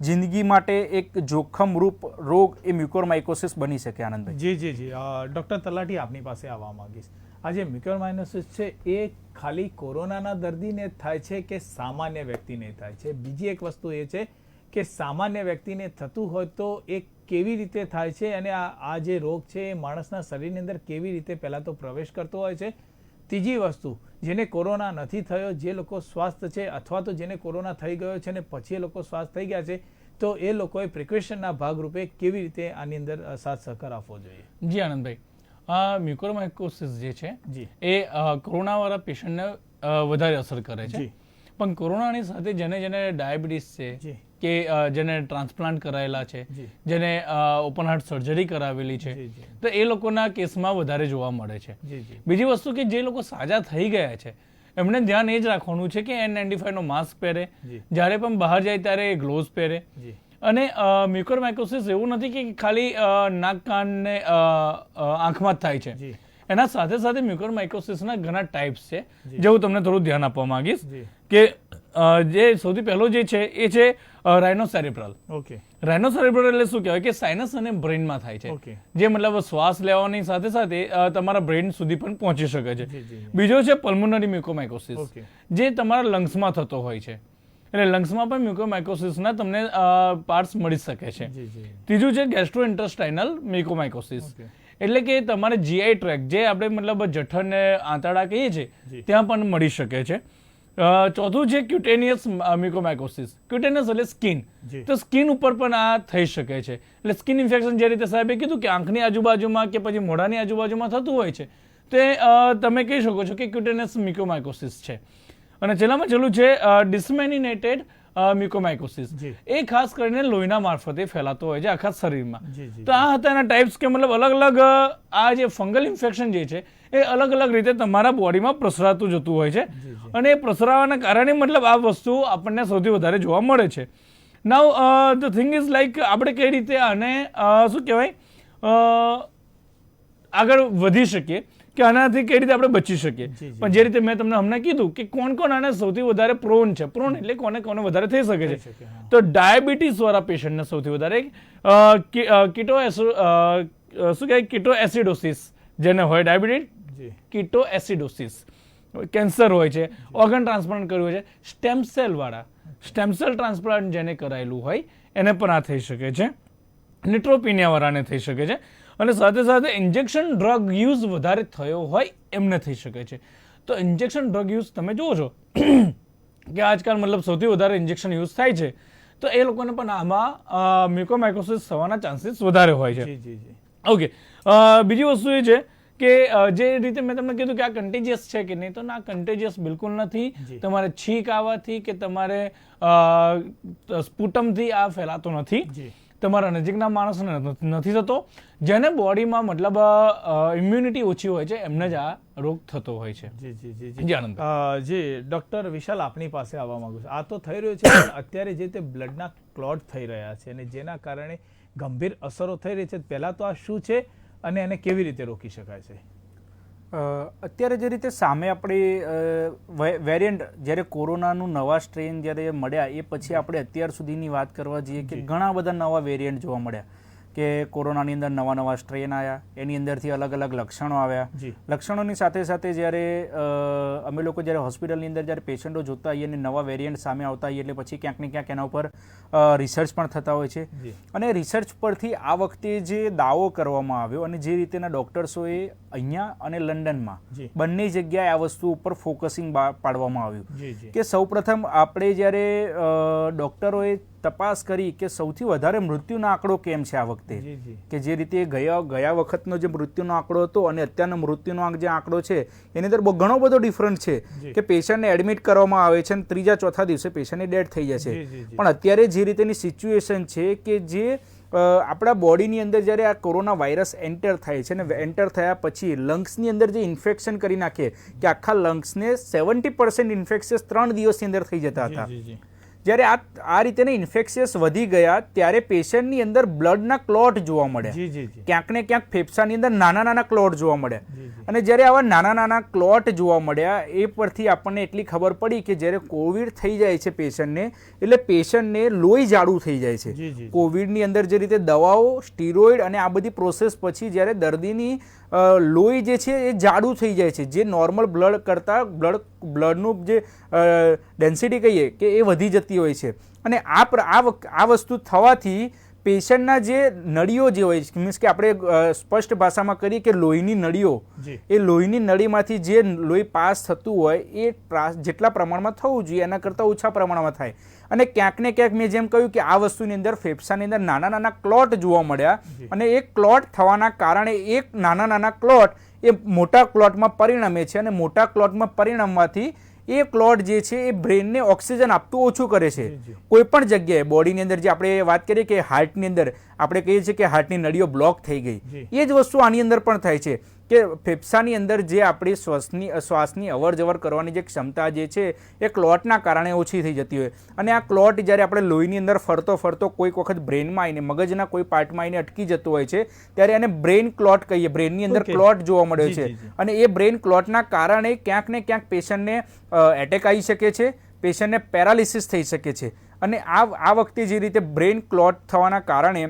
S3: જિંદગી માટે એક જોખમરૂપ રોગ એ મ્યુકોરમાઇકોસિસ બની શકે. આનંદભાઈ.
S2: જી ડૉક્ટર તલાટી આપની પાસે આવવા માંગીશ. આ જે મ્યુકોરમાઇકોસિસ છે એ ખાલી કોરોનાના દર્દીને થાય છે કે સામાન્ય વ્યક્તિને થાય છે? બીજી એક વસ્તુ એ છે કે સામાન્ય વ્યક્તિને થતું હોય તો એ કેવી રીતે થાય છે અને આ જે રોગ છે એ માણસના શરીરની અંદર કેવી રીતે પહેલાં તો પ્રવેશ કરતો હોય છે? ત્રીજી વસ્તુ, જેને કોરોના નથી થયો, જે લોકો સ્વાસ્થ્ય છે અથવા તો જેને કોરોના થઈ ગયો છે અને પછી એ લોકો સ્વાસ્થ્ય થઈ ગયા છે, તો એ લોકોએ પ્રિકોશનના ભાગરૂપે કેવી રીતે આની અંદર સાથ સહકાર આપવો જોઈએ?
S4: જી આનંદભાઈ, મ્યુકોરમાઇકોસિસ જે છે એ કોરોનાવાળા પેશન્ટને વધારે અસર કરે છે, પણ કોરોનાની સાથે જેને ડાયાબિટીસ છે કે જેને ટ્રાન્સપ્લાન્ટ કરાયેલા છે, જેને ઓપન હાર્ટ સર્જરી કરાવેલી છે, તો એ લોકોના કેસમાં વધારે જોવા મળે છે. બીજી વસ્તુ કે જે લોકો સાજા થઈ ગયા છે એમને ધ્યાન એ જ રાખવાનું છે કે N95 નો માસ્ક પહેરે, જ્યારે પણ બહાર જાય ત્યારે ગ્લોવ્સ પહેરે. અને મ્યુકોરમાઇકોસિસ એવું નથી કે ખાલી નાક, કાન ને આંખમાં જ થાય છે. એના સાથે સાથે મ્યુકોરમાઇકોસિસના ઘણા ટાઈપ્સ છે જે હું તમને થોડું ધ્યાન આપવા માંગીશ. કે જે સૌથી પહેલો જે છે એ છે રાઇનોસેરેબ્રલ. રાઇનોસેરેબ્રલ એટલે શું કહેવાય કે સાઇનસ અને બ્રેઇનમાં થાય છે, જે મતલબ શ્વાસ લેવાની સાથે સાથે તમારા બ્રેઇન સુધી પણ પહોંચી શકે છે. બીજો છે પલ્મોનરી મ્યુકોરમાઇકોસિસ, જે તમારા લંગ્સમાં થતો હોય છે, એટલે લંગ્સમાં પણ મ્યુકોરમાઇકોસિસના તમને પાર્ટ્સ મળી શકે છે. ત્રીજું છે ગેસ્ટ્રોઇન્ટેસ્ટાઇનલ મ્યુકોરમાઇકોસિસ, એટલે કે તમારે GI ટ્રેક, જે આપણે મતલબ જઠર ને આંતરડા કહીએ છીએ, ત્યાં પણ મળી શકે છે. ચોથું છે ક્યુટેનિયસ મ્યુકોરમાઇકોસિસ. ક્યુટેનિયસ એટલે સ્કિન, તો સ્કિન ઉપર પણ આ થઈ શકે છે. એટલે સ્કિન ઇન્ફેક્શન જે રીતે સાહેબે કીધું કે આંખની આજુબાજુમાં કે પછી મોઢાની આજુબાજુમાં થતું હોય છે, તે તમે કહી શકો છો કે ક્યુટેનિયસ મ્યુકોરમાઇકોસિસ છે. અને છેલ્લામાં છેલ્લું છે ડિસેમિનેટેડ મ્યુકોરમાઇકોસિસ. એ ખાસ કરીને લોહીના મારફતે ફેલાતો હોય છે આખા શરીરમાં. તો આ હતા એના ટાઈપ્સ કે મતલબ અલગ અલગ આ જે ફંગલ ઇન્ફેક્શન જે છે એ અલગ અલગ રીતે તમારા બોડીમાં પ્રસરાતું જતું હોય છે, અને એ પ્રસરાવાના કારણે મતલબ આ વસ્તુ આપણને સૌથી વધારે જોવા મળે છે. નાઉ ધ થિંગ ઇઝ લાઈક આપણે કઈ રીતે આને શું કહેવાય આગળ વધી શકીએ કે આનાથી કઈ રીતે આપણે બચી શકીએ. પણ જે રીતે મેં તમને હમણાં કીધું કે કોણ કોણ આને સૌથી વધારે પ્રોન છે, પ્રોન એટલે કોને કોને વધારે થઈ શકે છે, તો ડાયાબિટીસ વાળા પેશન્ટને સૌથી વધારે શું કહેવાય કીટોએસિડોસિસ જેને હોય ડાયાબિટીસ, કીટોએસિડોસિસ, કેન્સર હોય છે, ઓર્ગન ટ્રાન્સપ્લાન્ટ કર્યું હોય છે, સ્ટેમ સેલ વાળા, સ્ટેમ સેલ ટ્રાન્સપ્લાન્ટ જેને કરાયેલું હોય એને પણ આ થઈ શકે છે, ન્યુટ્રોપિનિયા વાળાને થઈ શકે છે, અને સાથે સાથે ઇન્જેક્શન ડ્રગ યુઝ વધારે થયો હોય એમને થઈ શકે છે. તો ઇન્જેક્શન ડ્રગ યુઝ તમે જુઓ છો કે આજકાલ મતલબ સૌથી વધારે ઇન્જેક્શન યુઝ થાય છે, તો એ લોકોને પણ આમાં મ્યુકોરમાઇકોસિસ થવાના ચાન્સીસ વધારે હોય છે. ઓકે, બીજી વસ્તુ એ છે કે જે રીતે મેં તમને કીધું કે આ કન્ટેજિયસ છે કે નહીં, તો ના, કન્ટેજિયસ બિલકુલ નથી. તમારે છીંક આવવાથી કે તમારે સ્પુટમથી આ ફેલાતો નથી, તમારા નજીકના માણસને નથી થતો. જેને બોડીમાં મતલબ ઇમ્યુનિટી ઓછી હોય છે એમને જ આ રોગ થતો હોય છે. જી આનંદ.
S2: જી ડોક્ટર વિશાલ, આપની પાસે આવવા માંગુ છું. આ તો થઈ રહ્યું છે, પણ અત્યારે જે તે બ્લડના ક્લોટ થઈ રહ્યા છે અને જેના કારણે ગંભીર અસરો થઈ રહી છે, પહેલા તો આ શું છે અને એને કેવી રીતે રોકી શકાય છે?
S3: અત્યારે જે રીતે સામે આપણે વેરિયન્ટ જ્યારે કોરોનાનું નવા સ્ટ્રેન જ્યારે મળ્યા એ પછી આપણે અત્યાર સુધીની વાત કરવા જઈએ કે ઘણા બધા નવા વેરિયન્ટ જોવા મળ્યા કે કોરોનાની અંદર નવા નવા સ્ટ્રેન આવ્યા, એની અંદરથી અલગ અલગ લક્ષણો આવ્યા. લક્ષણોની સાથે સાથે જ્યારે અમે લોકો જ્યારે હોસ્પિટલની અંદર જ્યારે પેશન્ટો જોતા હોઈએ અને નવા વેરિયન્ટ સામે આવતા હોઈએ એટલે પછી ક્યાંક ને ક્યાંક એના ઉપર રિસર્ચ પણ થતા હોય છે. અને રિસર્ચ પરથી આ વખતે જે દાવો કરવામાં આવ્યો અને જે રીતેના ડોક્ટર્સોએ અહીંયા અને લંડનમાં બંને જગ્યાએ આ વસ્તુ ઉપર ફોકસિંગ પાડવામાં આવ્યું કે સૌપ્રથમ આપણે જ્યારે ડોક્ટરોએ તપાસ કરી કે સૌથી વધારે મૃત્યુનો આંકડો કેમ છે આ વખતે, કે જે રીતે ગયા વખતનો જે મૃત્યુનો આંકડો હતો અને અત્યારનો મૃત્યુનો જે આંકડો છે એની અંદર ઘણો બધો ડિફરન્સ છે કે પેશન્ટને એડમિટ કરવામાં આવે છે અને ત્રીજા ચોથા દિવસે પેશન્ટની ડેથ થઈ જાય છે. પણ અત્યારે જે રીતેની સિચ્યુએશન છે કે જે આપણા બોડીની અંદર જ્યારે આ કોરોના વાયરસ એન્ટર થાય છે અને એન્ટર થયા પછી લંગ્સની અંદર જે ઇન્ફેક્શન કરી નાખે કે આખા લંગ્સને 70% ઇન્ફેક્શન્સ 3 દિવસની અંદર થઈ જતા હતા. જ્યારે આ રીતે ઇન્ફેક્શન્સ વધી ગયા ત્યારે પેશન્ટની અંદર બ્લડના ક્લોટ જોવા મળ્યા, ક્યાંક ને ક્યાંક ફેફસાની અંદર નાના નાના ક્લોટ જોવા મળ્યા. અને જ્યારે આવા નાના નાના ક્લોટ જોવા મળ્યા એ પરથી આપણને એટલી ખબર પડી કે જ્યારે કોવિડ થઈ જાય છે પેશન્ટને એટલે પેશન્ટને લોહી જાડું થઈ જાય છે. કોવિડની અંદર જે રીતે દવાઓ, સ્ટીરોઇડ અને આ બધી પ્રોસેસ પછી જ્યારે દર્દીની લોહી જે છે એ જાડું થઈ જાય છે, જે નોર્મલ બ્લડ કરતાં બ્લડનું જે ડેન્સિટી કહીએ કે એ વધી જતી હોય છે. અને આ વસ્તુ થવાથી પેશન્ટના જે નળીઓ જે હોય મીન્સ કે આપણે સ્પષ્ટ ભાષામાં કરીએ કે લોહીની નળીઓ, એ લોહીની નળીમાંથી જે લોહી પાસ થતું હોય એ જેટલા પ્રમાણમાં થવું જોઈએ એના કરતાં ઓછા પ્રમાણમાં થાય. અને ક્યાંક ને ક્યાંક મેં જેમ કહ્યું કે આ વસ્તુની અંદર ફેફસાની અંદર નાના નાના ક્લોટ જોવા મળ્યા અને એ ક્લોટ થવાના કારણે એક નાના નાના ક્લોટ એ મોટા ક્લોટમાં પરિણમે છે અને મોટા ક્લોટમાં પરિણમવાથી એ ક્લોટ જે છે એ બ્રેનને ઓક્સિજન આપતું ઓછું કરે છે. કોઈ પણ જગ્યાએ બોડીની અંદર જે આપણે વાત કરીએ કે હાર્ટની અંદર આપણે કહીએ છીએ કે હાર્ટની નળીઓ બ્લોક થઈ ગઈ, એ જ વસ્તુ આની અંદર પણ થાય છે કે ફેફસાની અંદર જે આપણી શ્વાસની અવર જવર કરવાની જે ક્ષમતા જે છે એ ક્લોટના કારણે ઓછી થઈ જતી હોય. અને આ ક્લોટ જ્યારે આપણે લોહીની અંદર ફરતો ફરતો કોઈક વખત બ્રેનમાં આવીને મગજના કોઈ પાર્ટમાં આવીને અટકી જતો હોય છે ત્યારે એને બ્રેન ક્લોટ કહીએ, બ્રેનની અંદર ક્લોટ જોવા મળ્યો છે. અને એ બ્રેન ક્લોટના કારણે ક્યાંક ને ક્યાંક પેશન્ટને એટેક આવી શકે છે, પેશન્ટને પેરાલિસિસ થઈ શકે છે. અને આ વખતે જે રીતે બ્રેન ક્લોટ થવાના કારણે,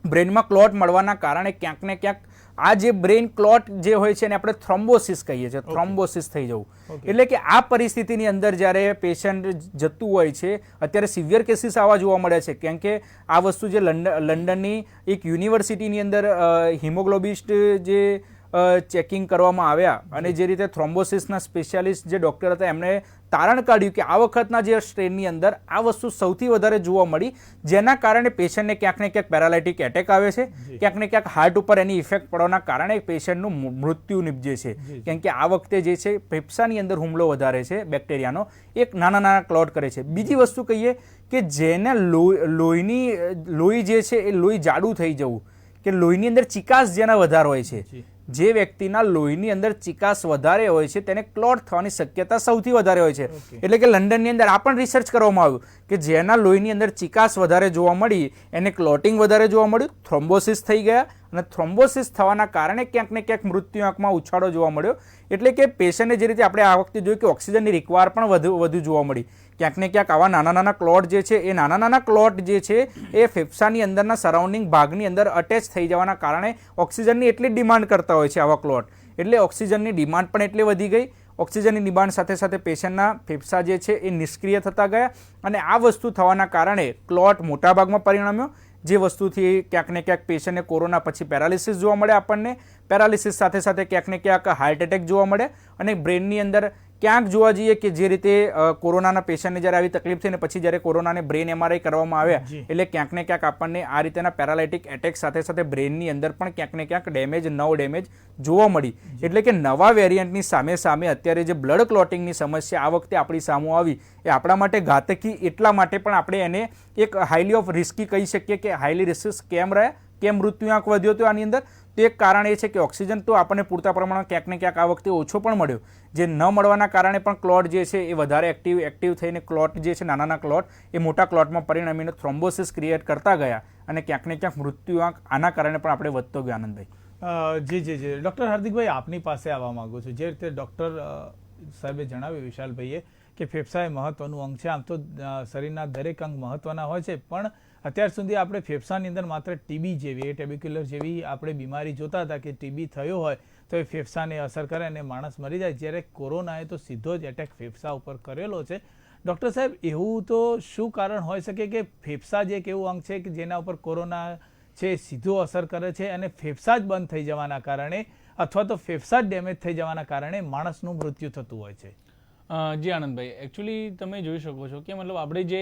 S3: બ્રેનમાં ક્લોટ મળવાના કારણે ક્યાંક ને ક્યાંક આ જે બ્રેન ક્લોટ જે હોય છે એને આપણે થ્રોમ્બોસિસ કહીએ છીએ, થ્રોમ્બોસિસ થઈ જવું. એટલે કે આ પરિસ્થિતિની અંદર જ્યારે પેશન્ટ જતું હોય છે, અત્યારે સિવિયર કેસીસ આવા જોવા મળ્યા છે. કેમ કે આ વસ્તુ જે લંડનની એક યુનિવર્સિટીની અંદર હિમોગ્લોબિસ્ટ જે ચેકિંગ કરવામાં આવ્યા અને જે રીતે થ્રોમ્બોસિસના સ્પેશિયાલિસ્ટ જે ડૉક્ટર હતા એમણે તારણ કાઢ્યું કે આ વખતના જે સ્ટ્રેનની અંદર આ વસ્તુ સૌથી વધારે જોવા મળી, જેના કારણે પેશન્ટને ક્યાંક ને ક્યાંક પેરાલાઇટિક એટેક આવે છે, ક્યાંક ને ક્યાંક હાર્ટ ઉપર એની ઇફેક્ટ પડવાના કારણે પેશન્ટનું મૃત્યુ નિપજે છે. કેમ કે આ વખતે જે છે ફેફસાની અંદર હુમલો વધારે છે બેક્ટેરિયાનો, એક નાના નાના ક્લોટ કરે છે. બીજી વસ્તુ કહીએ કે જેને લોહી જે છે એ લોહી જાડું થઈ જવું, કે લોહીની અંદર ચિકાસ જેના વધારે હોય છે, જે વ્યક્તિના લોહીની અંદર ચિકાસ વધારે હોય છે તેને ક્લોટ થવાની શક્યતા સૌથી વધારે હોય છે. એટલે કે લંડનની અંદર આ પણ રિસર્ચ કરવામાં આવ્યું કે જેના લોહીની અંદર ચિકાસ વધારે જોવા મળી એને ક્લોટિંગ વધારે જોવા મળ્યું, થ્રોમ્બોસિસ થઈ ગયા અને થ્રોમ્બોસિસ થવાના કારણે ક્યાંક ને ક્યાંક મૃત્યુઆંકમાં ઉછાળો જોવા મળ્યો. એટલે કે પેશન્ટને જે રીતે આપણે આ વખતે જોયું કે ઓક્સિજનની રિક્વાયર પણ વધુ જોવા મળી. ક્યાંક ને ક્યાંક આવા નાના નાના ક્લોટ જે છે એ નાના નાના ક્લોટ જે છે એ ફેફસાની અંદરના સરાઉન્ડિંગ ભાગની અંદર અટેચ થઈ જવાના કારણે ઓક્સિજનની એટલી ડિમાન્ડ કરતા હોય છે આવા ક્લોટ. એટલે ઓક્સિજનની ડિમાન્ડ પણ એટલી વધી ગઈ. ઓક્સિજનની ડિમાન્ડ સાથે સાથે પેશન્ટના ફેફસા જે છે એ નિષ્ક્રિય થતા ગયા અને આ વસ્તુ થવાના કારણે ક્લોટ મોટા ભાગમાં પરિણમ્યો, જે વસ્તુથી ક્યાંક ને ક્યાંક પેશન્ટને કોરોના પછી પેરાલિસિસ જોવા મળે. આપણને પેરાલિસિસ સાથે સાથે ક્યાંક ને ક્યાંક હાર્ટ એટેક જોવા મળે અને બ્રેનની અંદર ક્યાંક જોવા જઈએ કે જે રીતે કોરોનાના પેશન્ટને જ્યારે આવી તકલીફ થઈ ને પછી જ્યારે કોરોનાને બ્રેન એમઆરઆઈ કરવામાં આવ્યા એટલે ક્યાંક ને ક્યાંક આપણને આ રીતેના પેરાલાઇટિક એટેક સાથે સાથે બ્રેનની અંદર પણ ક્યાંક ને ક્યાંક ડેમેજ જોવા મળી. એટલે કે નવા વેરિયન્ટની સામે અત્યારે જે બ્લડ ક્લોટિંગની સમસ્યા આ વખતે આપણી સામે આવી એ આપણા માટે ઘાતકી એટલા માટે પણ આપણે એને એક હાઈલી ઓફ રિસ્કી કહી શકીએ કે હાઈલી રિસ્ક કેમ રહ્યા, કેમ મૃત્યુઆંક વધ્યો હતો આની અંદર. તો એક કારણ એ છે કે ઓક્સિજન તો આપણને પૂરતા પ્રમાણમાં ક્યાંક ને ક્યાંક આ વખતે ઓછો પણ મળ્યો, જે ન મળવાના કારણે પણ ક્લોટ જે છે એ વધારે એક્ટિવ થઈને ક્લોટ જે છે નાના ક્લોટ એ મોટા ક્લોટમાં પરિણમીને થ્રોમ્બોસિસ ક્રિએટ કરતા ગયા અને ક્યાંક ને ક્યાંક મૃત્યુઆંક આના કારણે પણ આપણે વધતો ગયો. આનંદભાઈ.
S2: જી ડૉક્ટર હાર્દિકભાઈ, આપની પાસે આવવા માંગુ છું. જે રીતે ડૉક્ટર સાહેબે જણાવ્યું, વિશાલભાઈએ, કે ફેફસા એ મહત્વનું અંગ છે. આમ તો શરીરના દરેક અંગ મહત્વના હોય છે, પણ અત્યાર સુધી આપણે ફેફસાની અંદર માત્ર ટીબી જેવી ટેબ્યુક્યુલર જેવી આપણે બીમારી જોતા હતા કે ટીબી થયો હોય તો એ ફેફસાને અસર કરે અને માણસ મરી જાય, જ્યારે કોરોનાએ તો સીધો જ એટેક ફેફસા ઉપર કરેલો છે. ડૉક્ટર સાહેબ, એવું તો શું કારણ હોઈ શકે કે ફેફસા જે એક એવું અંગ છે કે જેના ઉપર કોરોના છે સીધો અસર કરે છે અને ફેફસા જ બંધ થઈ જવાના કારણે અથવા તો ફેફસા જ ડેમેજ થઈ જવાના કારણે માણસનું મૃત્યુ થતું હોય છે?
S4: જી આનંદભાઈ, એકચ્યુઅલી તમે જોઈ શકો છો કે મતલબ આપણે જે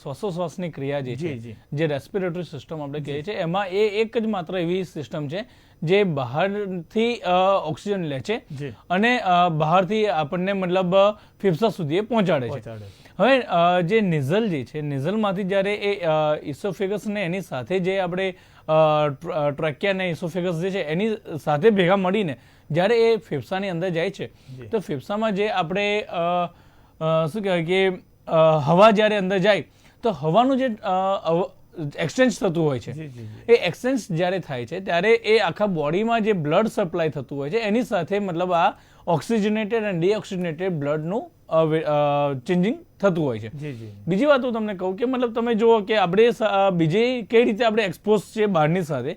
S4: શ્વાસોશ્વાસની ક્રિયા જે છે, જે રેસ્પિરેટરી સિસ્ટમ આપણે કહીએ છીએ, એમાં એ એક જ માત્ર એવી સિસ્ટમ છે જે બહારથી ઓક્સિજન લે છે અને બહારથી આપણને મતલબ ફેફસા સુધી એ પહોંચાડે છે. હવે જે નિઝલ જે છે, નિઝલમાંથી જ્યારે એ ઇસોફેગસ ને એની સાથે જે આપણે ટ્રેકિયા ને ઇસોફેગસ જે છે એની સાથે ભેગા મળીને જ્યારે એ ફેફસાની અંદર જાય છે તો ફેફસામાં જે આપણે શું કહેવાય કે હવા જ્યારે અંદર જાય તો હવાનું જે એક્સચેન્જ થતું હોય છે, એ એક્સચેન્જ જ્યારે થાય છે ત્યારે એ આખા બોડીમાં જે બ્લડ સપ્લાય થતું હોય છે એની સાથે મતલબ આ ઓક્સિજનેટેડ અને ડીઓક્સિજનેટેડ બ્લડનું ચેન્જિંગ થતું હોય છે. બીજી વાત હું તમને કહું કે મતલબ તમે જુઓ કે આપણે બીજી કઈ રીતે આપણે એક્સપોઝ છે બહારની સાથે,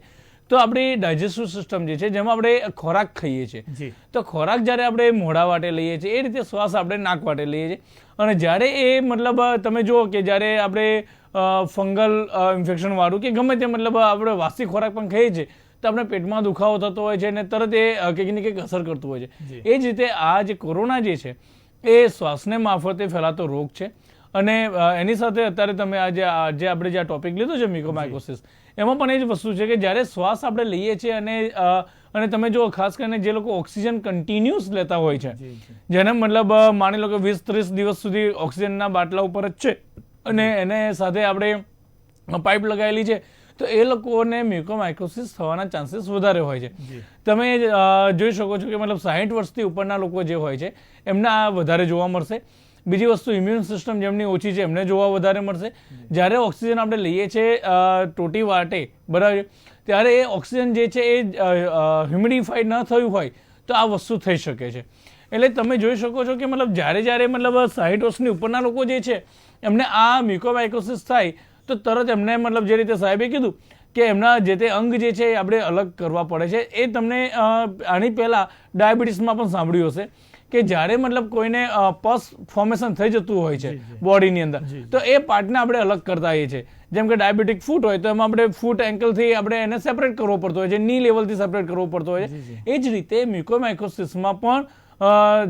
S4: તો આપણી ડાયજેસ્ટિવ સિસ્ટમ જે છે જેમાં આપણે ખોરાક ખાઈએ છીએ, તો ખોરાક જ્યારે આપણે મોઢા વાટે લઈએ છીએ એ રીતે શ્વાસ આપણે નાક વાટે લઈએ છીએ અને જ્યારે એ મતલબ તમે જુઓ કે જ્યારે આપણે ફંગલ ઇન્ફેક્શન વાળું કે ગમે તે મતલબ આપણે વાસી ખોરાક પણ ખાઈએ છીએ તો આપણે પેટમાં દુખાવો થતો હોય છે અને તરત એ કંઈક ને કંઈક અસર કરતું હોય છે. એ જ રીતે આ જે કોરોના જે છે એ શ્વાસને મારફતે ફેલાતો રોગ છે અને એની સાથે અત્યારે તમે જે આપણે જે ટોપિક લીધો છે મ્યુકોમાઇકોસિસ, એમાં પણ એ જ વસ્તુ છે કે જ્યારે શ્વાસ આપણે લઈએ છીએ અને તમે જો ખાસ કરીને જે લોકો ઓક્સિજન કન્ટિન્યુઅસ લેતા હોય છે, જેને મતલબ માની લો કે 20-30 દિવસ સુધી ઓક્સિજનના બાટલા ઉપર જ છે અને એને સાથે આપણે પાઇપ લગાવેલી છે, તો એ લોકોને મ્યુકોમાઇકોસિસ થવાના ચાન્સીસ વધારે હોય છે. તમે જોઈ શકો છો કે મતલબ 60 વર્ષથી ઉપરના લોકો જે હોય છે એમને આ વધારે જોવા મળશે. બીજી વસ્તુ, ઇમ્યુન સિસ્ટમ જેમની ઓછી છે એમને જોવા વધારે મળશે. જ્યારે ઓક્સિજન આપણે લઈએ છીએ ટોટી વાટે, બરાબર, ત્યારે એ ઓક્સિજન જે છે એ હ્યુમિડિફાઈડ ન થયું હોય તો આ વસ્તુ થઈ શકે છે. એટલે તમે જોઈ શકો છો કે મતલબ જ્યારે મતલબ 60 વર્ષની ઉપરના લોકો જે છે એમને આ મ્યુકોમાઇકોસિસ થાય તો તરત એમને મતલબ જે રીતે સાહેબે કીધું કે એમના જે તે અંગ જે છે એ આપણે અલગ કરવા પડે છે. એ તમને આની પહેલાં ડાયાબિટીસમાં પણ સાંભળ્યું હશે કે જ્યારે મતલબ કોઈને પસ ફોર્મેશન થઈ જતું હોય છે બોડીની અંદર તો એ પાર્ટને આપણે અલગ કરતા હોઈએ છીએ. જેમ કે ડાયાબિટીક ફૂટ હોય તો એમાં આપણે ફૂટ એન્કલથી આપણે એને સેપરેટ કરવો પડતો હોય છે, ની લેવલથી સેપરેટ કરવો પડતો હોય છે. એ જ રીતે મ્યુકોમાઇકોસિસમાં પણ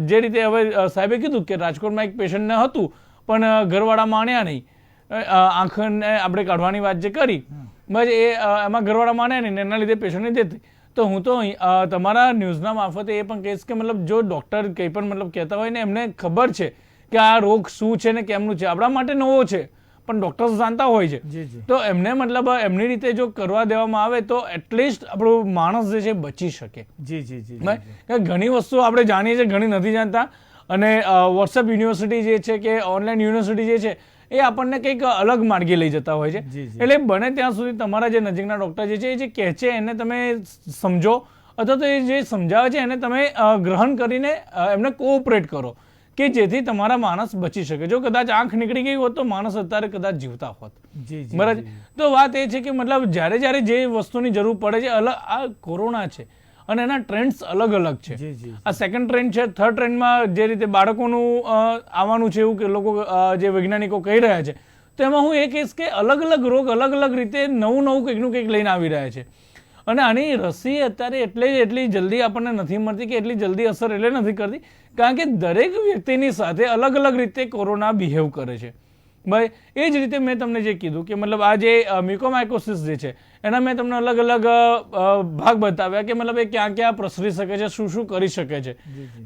S4: જે રીતે હવે સાહેબે કીધું કે રાજકોટમાં એક પેશન્ટને હતું પણ ઘરવાળા માન્યા નહીં, આંખને આપણે કાઢવાની વાત જે કરી બસ એમાં ઘરવાળા માન્યા નહીં, એના લીધે પેશન્ટની ડેથ થઈ. તો હું તો તમારા ન્યૂઝના મારફતે એ પણ કહીશ કે મતલબ જો ડૉક્ટર કંઈ પણ મતલબ કહેતા હોય ને એમને ખબર છે કે આ રોગ શું છે ને કેમનું છે, આપણા માટે નવો છે પણ ડૉક્ટર્સ જાણતા હોય છે, તો એમને મતલબ એમની રીતે જો કરવા દેવામાં આવે તો એટલીસ્ટ આપણો માણસ જે છે બચી શકે. ઘણી વસ્તુ આપણે જાણીએ છીએ, ઘણી નથી જાણતા અને વોટ્સએપ યુનિવર્સિટી જે છે કે ઓનલાઈન યુનિવર્સિટી જે છે એ આપણને કંઈક અલગ માર્ગે લઈ જતા હોય છે. એટલે બને ત્યાં સુધી તમારા જે નજીકના ડૉક્ટર જે છે એ જે કહે છે એને તમે સમજો અથવા તો એ જે સમજાવે છે એને તમે ગ્રહણ કરીને એમને કોઓપરેટ કરો કે જેથી તમારા માણસ બચી શકે. જો કદાચ આંખ નીકળી ગઈ હોત તો માણસ અત્યારે કદાચ જીવતા હોત. બરાબર. તો વાત એ છે કે મતલબ જ્યારે જે વસ્તુની જરૂર પડે છે, અલગ આ કોરોના છે અને એના ટ્રેન્ડ્સ અલગ અલગ છે. આ સેકન્ડ ટ્રેન્ડ છે. થર્ડ ટ્રેન્ડમાં જે રીતે બાળકોનું આવવાનું છે એવું કે લોકો જે વૈજ્ઞાનિકો કહી રહ્યા છે, તો એમાં હું એ કહીશ કે અલગ અલગ રોગ અલગ અલગ રીતે નવું કંઈકનું કંઈક લઈને આવી રહ્યા છે અને આની રસી અત્યારે એટલી જલ્દી આપણને નથી મળતી કે એટલી જલ્દી અસર એટલે નથી કરતી, કારણ કે દરેક વ્યક્તિની સાથે અલગ અલગ રીતે કોરોના બિહેવ કરે છે ભાઈ. એ જ રીતે મેં તમને જે કીધું કે મતલબ આ જે મ્યુકોમાઇકોસિસ જે છે એના મેં તમને અલગ અલગ ભાગ બતાવ્યા કે મતલબ એ ક્યાં ક્યાં પ્રસરી શકે છે, શું શું કરી શકે છે.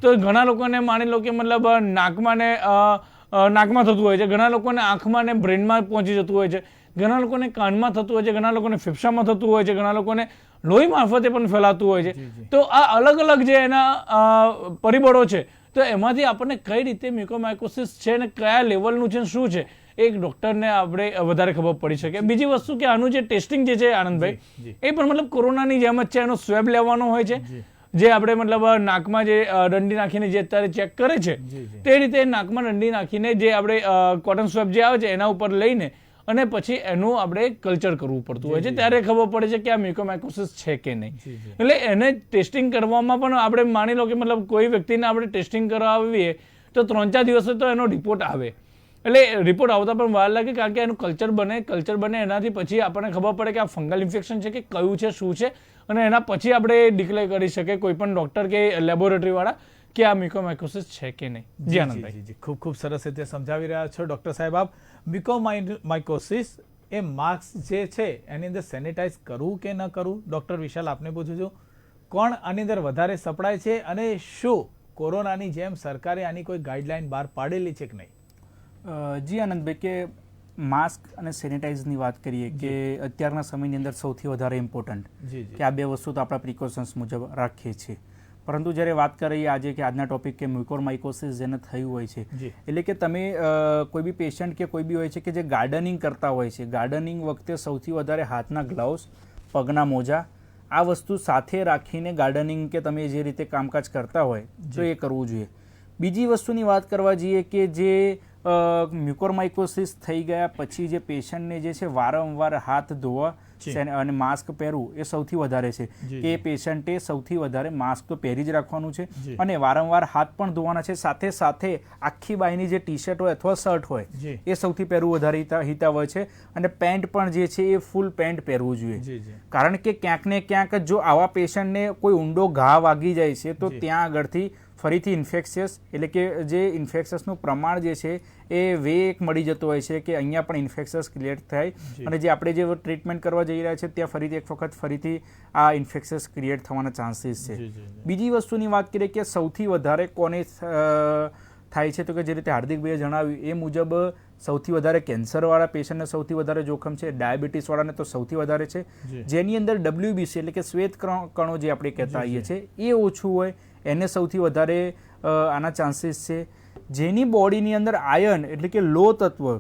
S4: તો ઘણા લોકોને માની લો કે મતલબ નાકમાં થતું હોય છે, ઘણા લોકોને આંખમાં ને બ્રેનમાં પહોંચી જતું હોય છે, ઘણા લોકોને કાનમાં થતું હોય છે, ઘણા લોકોને ફેફસામાં થતું હોય છે, ઘણા લોકોને લોહી મારફતે પણ ફેલાતું હોય છે. તો આ અલગ અલગ જે એના પરિબળો છે, તો એમાંથી આપણને કઈ રીતે મ્યુકોમાઇકોસિસ છે અને કયા લેવલનું છે શું છે એક ડોક્ટરને આપણે વધારે ખબર પડી શકે. બીજી વસ્તુ કે આનું જે ટેસ્ટિંગ જે છે આનંદભાઈ, એ પણ મતલબ કોરોનાની જેમ જ છે, એનો સ્વેબ લેવાનો હોય છે, જે આપણે મતલબ નાકમાં જે દંડી નાખીને જે અત્યારે ચેક કરે છે તે રીતે નાકમાં દંડી નાખીને જે આપણે કોટન સ્વેબ જે આવે છે એના ઉપર લઈને અને પછી એનું આપણે કલ્ચર કરવું પડતું હોય છે, ત્યારે ખબર પડે છે કે આ મ્યુકોમાઇકોસિસ છે કે નહીં. એટલે એને ટેસ્ટિંગ કરવામાં પણ આપણે માની લો કે મતલબ કોઈ વ્યક્તિને આપણે ટેસ્ટિંગ કરાવીએ તો 3-4 દિવસે તો એનો રિપોર્ટ આવે. એટલે રિપોર્ટ આવતા પણ વાર લાગે, કારણ કે એનું કલ્ચર બને એનાથી પછી આપણને ખબર પડે કે આ ફંગલ ઇન્ફેક્શન છે કે કયું છે શું છે, અને એના પછી આપણે ડિક્લેર કરી શકીએ કોઈ પણ ડોક્ટર કે લેબોરેટરી વાળા કે આ મ્યુકોમાઇકોસિસ છે કે નહીં. જી આનંદભાઈ,
S2: ખૂબ ખૂબ સરસ રીતે સમજાવી રહ્યા છો ડોક્ટર સાહેબ આપ. મ્યુકોમાઇકોસિસ એ માસ્ક જે છે એની અંદર સેનિટાઈઝ કરવું કે ન કરવું, ડોક્ટર વિશાલ આપને પૂછું છું, કોણ આની અંદર વધારે સપડાય છે અને શું કોરોનાની જેમ સરકારે આની કોઈ ગાઈડલાઈન બહાર પાડેલી છે કે નહીં?
S3: જી આનંદભાઈ, કે માસ્ક અને સેનિટાઈઝની વાત કરીએ કે અત્યારના સમયની અંદર સૌથી વધારે ઇમ્પોર્ટન્ટ કે આ બે વસ્તુ તો આપણા પ્રિકોશન્સ મુજબ રાખીએ છીએ. પરંતુ જ્યારે વાત કરીએ આજે કે આજના ટોપિક કે મ્યુકોમાઇકોસિસ જેને થયું હોય છે, એટલે કે તમે કોઈ બી પેશન્ટ કે કોઈ બી હોય છે કે જે ગાર્ડનિંગ કરતા હોય છે, ગાર્ડનિંગ વખતે સૌથી વધારે હાથના ગ્લવ્સ, પગના મોજા આ વસ્તુ સાથે રાખીને ગાર્ડનિંગ કે તમે જે રીતે કામકાજ કરતા હોય તો એ કરવું જોઈએ. બીજી વસ્તુની વાત કરવા જઈએ કે જે મ્યુકોમાઇકોસિસ થઈ ગયા પછી જે પેશન્ટને જે છે વારંવાર હાથ ધોવા અને માસ્ક પહેરવું એ સૌથી વધારે છે કે પેશન્ટે સૌથી વધારે માસ્ક તો પહેરી જ રાખવાનું છે અને વારંવાર હાથ પણ ધોવાના છે. સાથે સાથે આખી બાયની જે ટી શર્ટ હોય અથવા શર્ટ હોય એ સૌથી પહેરવું વધારે હિતાવહ છે, અને પેન્ટ પણ જે છે એ ફૂલ પેન્ટ પહેરવું જોઈએ. કારણ કે ક્યાંક ને ક્યાંક જો આવા પેશન્ટને કોઈ ઊંડો ઘા વાગી જાય છે તો ત્યાં આગળથી ફરીથી ઇન્ફેક્શિયસ એટલે કે જે ઇન્ફેક્શસનું પ્રમાણ જે છે એ વેક મળી જતો હોય છે કે અહીંયા પણ ઇન્ફેક્શસ ક્રિએટ થાય, અને જે આપણે જે ટ્રીટમેન્ટ કરવા જઈ રહ્યા છે ત્યાં ફરીથી એક વખત ફરીથી આ ઇન્ફેક્શસ ક્રિએટ થવાના ચાન્સીસ છે. બીજી વસ્તુની વાત કરીએ કે સૌથી વધારે કોને થાય છે, તો કે જે રીતે હાર્દિકભાઈએ જણાવ્યું એ મુજબ સૌથી વધારે કેન્સરવાળા પેશન્ટને સૌથી વધારે જોખમ છે, ડાયાબિટીસવાળાને તો સૌથી વધારે છે, જેની અંદર WBC એટલે કે શ્વેત કણો જે આપણે કહેતા આવીએ છીએ એ ઓછું હોય એને સૌથી વધારે આના ચાન્સીસ છે. જેની બોડીની અંદર આયર્ન એટલે કે લો તત્વ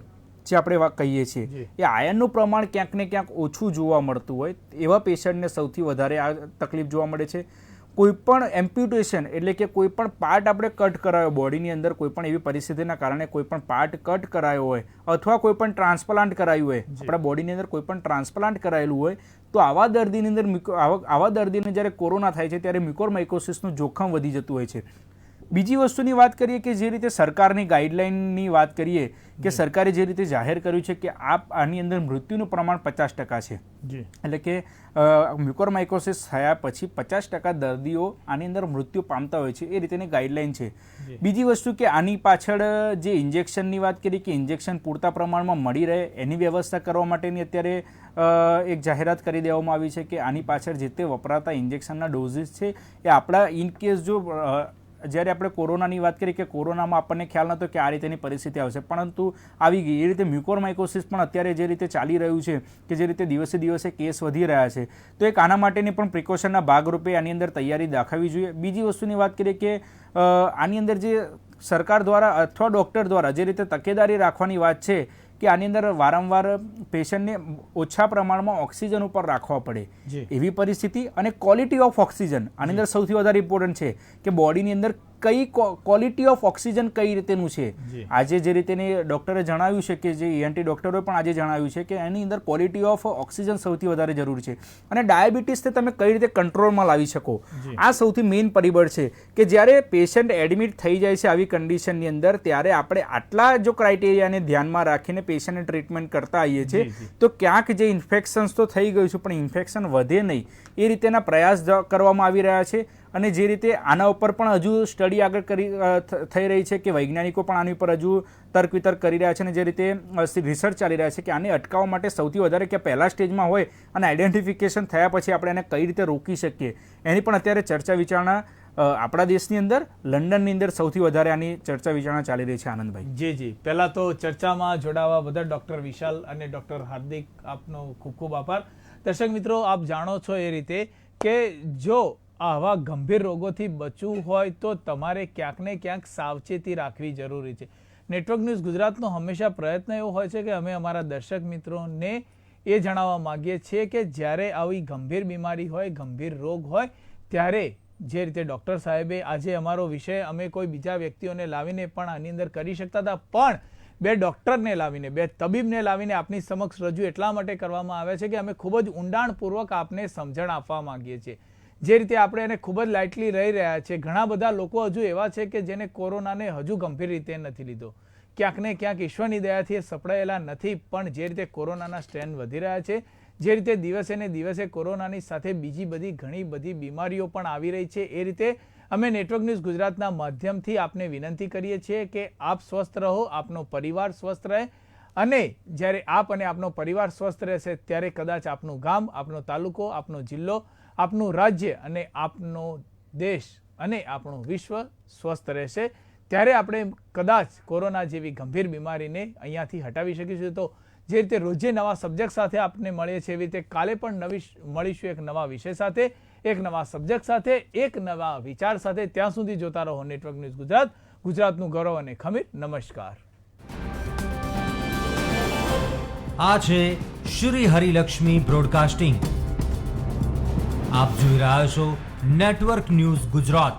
S3: જે આપણે કહીએ છીએ એ આયર્નનું પ્રમાણ ક્યાંક ને ક્યાંક ઓછું જોવા મળતું હોય એવા પેશન્ટને સૌથી વધારે આ તકલીફ જોવા મળે છે. કોઈ પણ એમ્પ્યુટેશન એટલે કે કોઈ પણ પાર્ટ આપણે કટ કરાયો બોડીની અંદર, કોઈ પણ એવી પરિસ્થિતિના કારણે કોઈ પણ પાર્ટ કટ કરાયો હોય અથવા કોઈ પણ ટ્રાન્સપ્લાન્ટ કરાયું હોય, આપણા બોડીની અંદર કોઈ પણ ટ્રાન્સપ્લાન્ટ કરાયેલું હોય તો આવા દર્દીની અંદર આવા દર્દીને જ્યારે કોરોના થાય છે ત્યારે મ્યુકોમાઇકોસિસનું જોખમ વધી જતું હોય છે. બીજી વસ્તુની વાત કરીએ કે જે રીતે સરકારની ગાઈડલાઇનની વાત કરીએ કે સરકારે જે રીતે જાહેર કર્યું છે કે આની અંદર મૃત્યુનું પ્રમાણ 50% છે, એટલે કે મ્યુકોમાઇકોસિસ થયા પછી 50% દર્દીઓ આની અંદર મૃત્યુ પામતા હોય છે, એ રીતેની ગાઈડલાઇન છે. બીજી વસ્તુ કે આની પાછળ જે ઇન્જેક્શનની વાત કરીએ કે ઇન્જેક્શન પૂરતા પ્રમાણમાં મળી રહે એની વ્યવસ્થા કરવા માટેની અત્યારે એક જાહેરાત કરી દેવામાં આવી છે કે આની પાછળ જે તે વપરાતા ઇન્જેક્શનના ડોઝીસ છે એ આપણા ઇનકેસ જો જ્યારે આપણે કોરોનાની વાત કરીએ કે કોરોનામાં આપણને ખ્યાલ નહોતો કે આ રીતેની પરિસ્થિતિ આવશે, પરંતુ આવી ગઈ. એ રીતે મ્યુકોમાઇકોસિસ પણ અત્યારે જે રીતે ચાલી રહ્યું છે કે જે રીતે દિવસે દિવસે કેસ વધી રહ્યા છે, તો એક આના માટેની પણ પ્રિકોશનના ભાગરૂપે આની અંદર તૈયારી દાખવવી જોઈએ. બીજી વસ્તુની વાત કરીએ કે આની અંદર જે સરકાર દ્વારા અથવા ડૉક્ટર દ્વારા જે રીતે તકેદારી રાખવાની વાત છે કે આની અંદર વારંવાર પેશન્ટને ઓછા પ્રમાણમાં ઓક્સિજન ઉપર રાખવા પડે એવી પરિસ્થિતિ, અને ક્વોલિટી ઓફ ઓક્સિજન આની અંદર સૌથી વધારે ઇમ્પોર્ટન્ટ છે કે બોડીની અંદર કઈ ક્વોલિટી ઓફ ઓક્સિજન કઈ રીતેનું છે. આજે જે રીતેની ડૉક્ટરે જણાવ્યું છે કે જે ENT ડૉક્ટરોએ પણ આજે જણાવ્યું છે કે એની અંદર ક્વોલિટી ઓફ ઓક્સિજન સૌથી વધારે જરૂરી છે અને ડાયાબિટીસને તમે કઈ રીતે કંટ્રોલમાં લાવી શકો આ સૌથી મેઇન પરિબળ છે કે જ્યારે પેશન્ટ એડમિટ થઈ જાય છે આવી કન્ડિશનની અંદર ત્યારે આપણે આટલા જો ક્રાઇટેરિયાને ધ્યાનમાં રાખીને પેશન્ટને ટ્રીટમેન્ટ કરતા આવીએ છીએ તો ક્યાંક જે ઇન્ફેક્શન્સ તો થઈ ગયું છે પણ ઇન્ફેક્શન વધે નહીં એ રીતેના પ્રયાસ કરવામાં આવી રહ્યા છે. અને જે રીતે આના ઉપર પણ હજુ સ્ટડી આગળ થઈ રહી છે કે વૈજ્ઞાનિકો પણ આની ઉપર હજુ તર્ક વિતર્ક કરી રહ્યા છે અને જે રીતે રિસર્ચ ચાલી રહ્યા છે કે આને અટકાવવા માટે સૌથી વધારે કે પહેલા સ્ટેજમાં હોય અને આઈડેન્ટિફિકેશન થયા પછી આપણે એને કઈ રીતે રોકી શકીએ એની પણ અત્યારે ચર્ચા વિચારણા આપણા દેશની અંદર લંડનની અંદર સૌથી વધારે આની ચર્ચા વિચારણા ચાલી રહી છે. આનંદભાઈ
S2: જી પહેલા તો ચર્ચામાં જોડાવા બધા ડૉક્ટર વિશાલ અને ડૉક્ટર હાર્દિક આપનો ખૂબ ખૂબ આભાર. દર્શક મિત્રો, આપ જાણો છો એ રીતે કે જો આવા ગંભીર રોગોથી બચવું હોય તો તમારે ક્યાંક ને ક્યાંક સાવચેતી રાખવી જરૂરી છે. નેટવર્ક ન્યૂઝ ગુજરાતનો હંમેશા પ્રયત્ન એવો હોય છે કે અમે અમારા દર્શક મિત્રોને એ જણાવવા માંગીએ છીએ કે જ્યારે આવી ગંભીર બીમારી હોય, ગંભીર રોગ હોય ત્યારે જે રીતે ડૉક્ટર સાહેબે આજે અમારો વિષય અમે કોઈ બીજા વ્યક્તિઓને લાવીને પણ આની અંદર કરી શકતા હતા, પણ બે ડૉક્ટરને લાવીને, બે તબીબને લાવીને આપની સમક્ષ રજૂ એટલા માટે કરવામાં આવે છે કે અમે ખૂબ જ ઊંડાણપૂર્વક આપને સમજણ આપવા માંગીએ છીએ. જે રીતે આપણે એને ખૂબ જ લાઇટલી રહી રહ્યા છે. ઘણા બધા લોકો હજુ એવા છે કે જેને કોરોનાને હજુ ગંભીર રીતે નથી લીધો. ક્યાંક ને ક્યાંક ઈશ્વરની દયાથી એ સપડાયેલા નથી, પણ જે રીતે કોરોનાના સ્ટ્રેન વધી રહ્યા છે, જે રીતે દિવસે ને દિવસે કોરોનાની સાથે બીજી બધી ઘણી બધી બીમારીઓ પણ આવી રહી છે, એ રીતે અમે નેટવર્ક ન્યૂઝ ગુજરાતના માધ્યમથી આપને વિનંતી કરીએ છીએ કે આપ સ્વસ્થ રહો, આપનો પરિવાર સ્વસ્થ રહે અને જ્યારે આપ અને આપનો પરિવાર સ્વસ્થ રહેશે ત્યારે કદાચ આપનું ગામ, આપનો તાલુકો, આપનો જિલ્લો, આપનું રાજ્ય અને આપનો દેશ અને આપણું વિશ્વ સ્વસ્થ રહેશે. ત્યારે આપણે કદાચ કોરોના જેવી ગંભીર બીમારીને અહીંયાથી હટાવી શકીશું. તો જે રીતે રોજે નવા સબ્જેક્ટ સાથે આપને મળીએ છીએ એવી રીતે કાલે પણ મળીશું એક નવા વિષય સાથે, એક નવા સબ્જેક્ટ સાથે, એક નવા વિચાર સાથે. ત્યાં સુધી જોતા રહો નેટવર્ક ન્યૂઝ ગુજરાત, ગુજરાતનું ગૌરવ અને ખમીર. નમસ્કાર.
S1: આ છે શ્રી હરિલક્ષ્મી બ્રોડકાસ્ટિંગ. આપ જોઈ રહ્યા છો નેટવર્ક ન્યૂઝ ગુજરાત,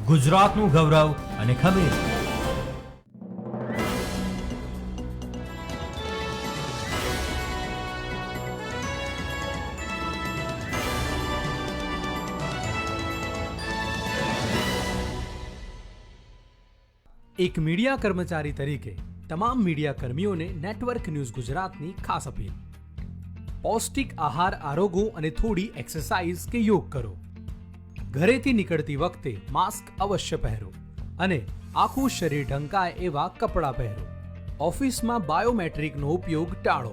S1: ગુજરાતનું ગૌરવ અને ખમીર.
S5: એક મીડિયા કર્મચારી તરીકે તમામ મીડિયા કર્મીઓને નેટવર્ક ન્યૂઝ ગુજરાતની ખાસ અપીલ. પૌષ્ટિક આહાર આરોગો અને થોડી એક્સરસાઇઝ કે યોગ કરો. ઘરેથી નીકળતી વખતે માસ્ક અવશ્ય પહેરો અને આખું શરીર ઢંકાય એવા કપડાં પહેરો. ઓફિસમાં બાયોમેટ્રિકનો ઉપયોગ ટાળો.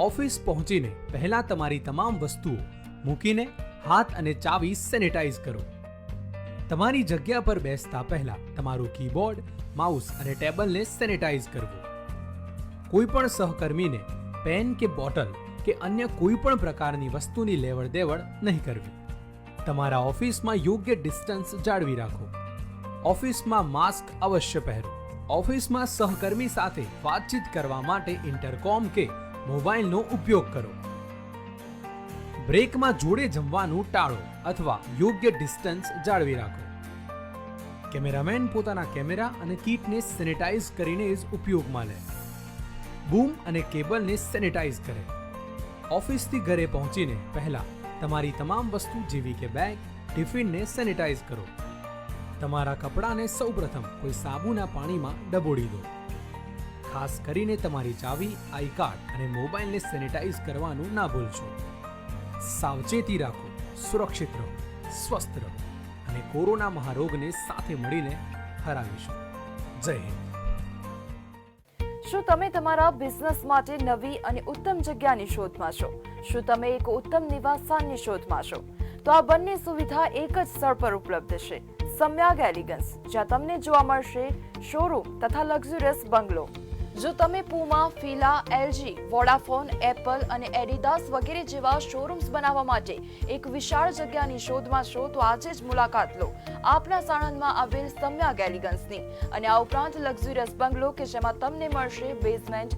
S5: ઓફિસ પહોંચીને પહેલા તમારી તમામ વસ્તુઓ મૂકીને હાથ અને ચાવી સેનિટાઈઝ કરો. તમારી જગ્યા પર બેસતા પહેલા તમારું કીબોર્ડ, માઉસ અને ટેબલને સેનિટાઈઝ કરવું. કોઈ પણ સહકર્મીને પેન કે બોટલ કે અન્ય કોઈ પણ પ્રકારની વસ્તુની લેવડ દેવડ નહીં કરવી. તમારા ઓફિસમાં યોગ્ય ડિસ્ટન્સ જાળવી રાખો. ઓફિસમાં માસ્ક અવશ્ય પહેરો. ઓફિસમાં સહકર્મી સાથે વાતચીત કરવા માટે ઇન્ટરકોમ કે મોબાઈલનો ઉપયોગ કરો. બ્રેકમાં જોડે જમવાનું ટાળો અથવા યોગ્ય ડિસ્ટન્સ જાળવી રાખો. કેમેરામેન પોતાના કેમેરા અને કીટને સેનિટાઈઝ કરીને જ ઉપયોગમાં લે. બૂમ અને કેબલને સેનિટાઈઝ કરે. ઓફિસથી ઘરે પહોંચીને પહેલા તમારી તમામ વસ્તુ જેવી કે બેગ, ટિફિનને સેનિટાઈઝ કરો. તમારા કપડાને સૌપ્રથમ કોઈ સાબુના પાણીમાં ડબોળી દો. ખાસ કરીને તમારી ચાવી, આઈ કાર્ડ અને મોબાઈલને સેનિટાઈઝ કરવાનું ના ભૂલશો. સાવચેતી રાખો, સુરક્ષિત રહો, સ્વસ્થ રહો અને કોરોના મહારોગને સાથે મળીને હરાવીશું. જય હિન્દ.
S6: શું તમે તમારા બિઝનેસ માટે નવી અને ઉત્તમ જગ્યાની શોધમાં છો? શું તમે એક ઉત્તમ નિવાસસ્થાનની શોધમાં છો? તો આ બંને સુવિધા એક જ સ્થળ પર ઉપલબ્ધ છે, સમ્યાગ એલિગન્સ, જ્યાં તમને જોવા મળશે શોરૂમ તથા લક્ઝુરિયસ બંગલો. જો તમે Puma, Fila, LG, Vodafone, Apple અને એડિડાસ વગેરે જેવા શોરૂમ્સ બનાવવા માટે એક વિશાળ જગ્યાની શોધમાં છો તો આજે જ મુલાકાત લો આપના સાણંદમાં આવેલ સમ્યાગ એલિગન્સની. અને આ ઉપરાંત લક્ઝુરિયસ બંગલો કે જેમાં તમને મળશે બેઝમેન્ટ,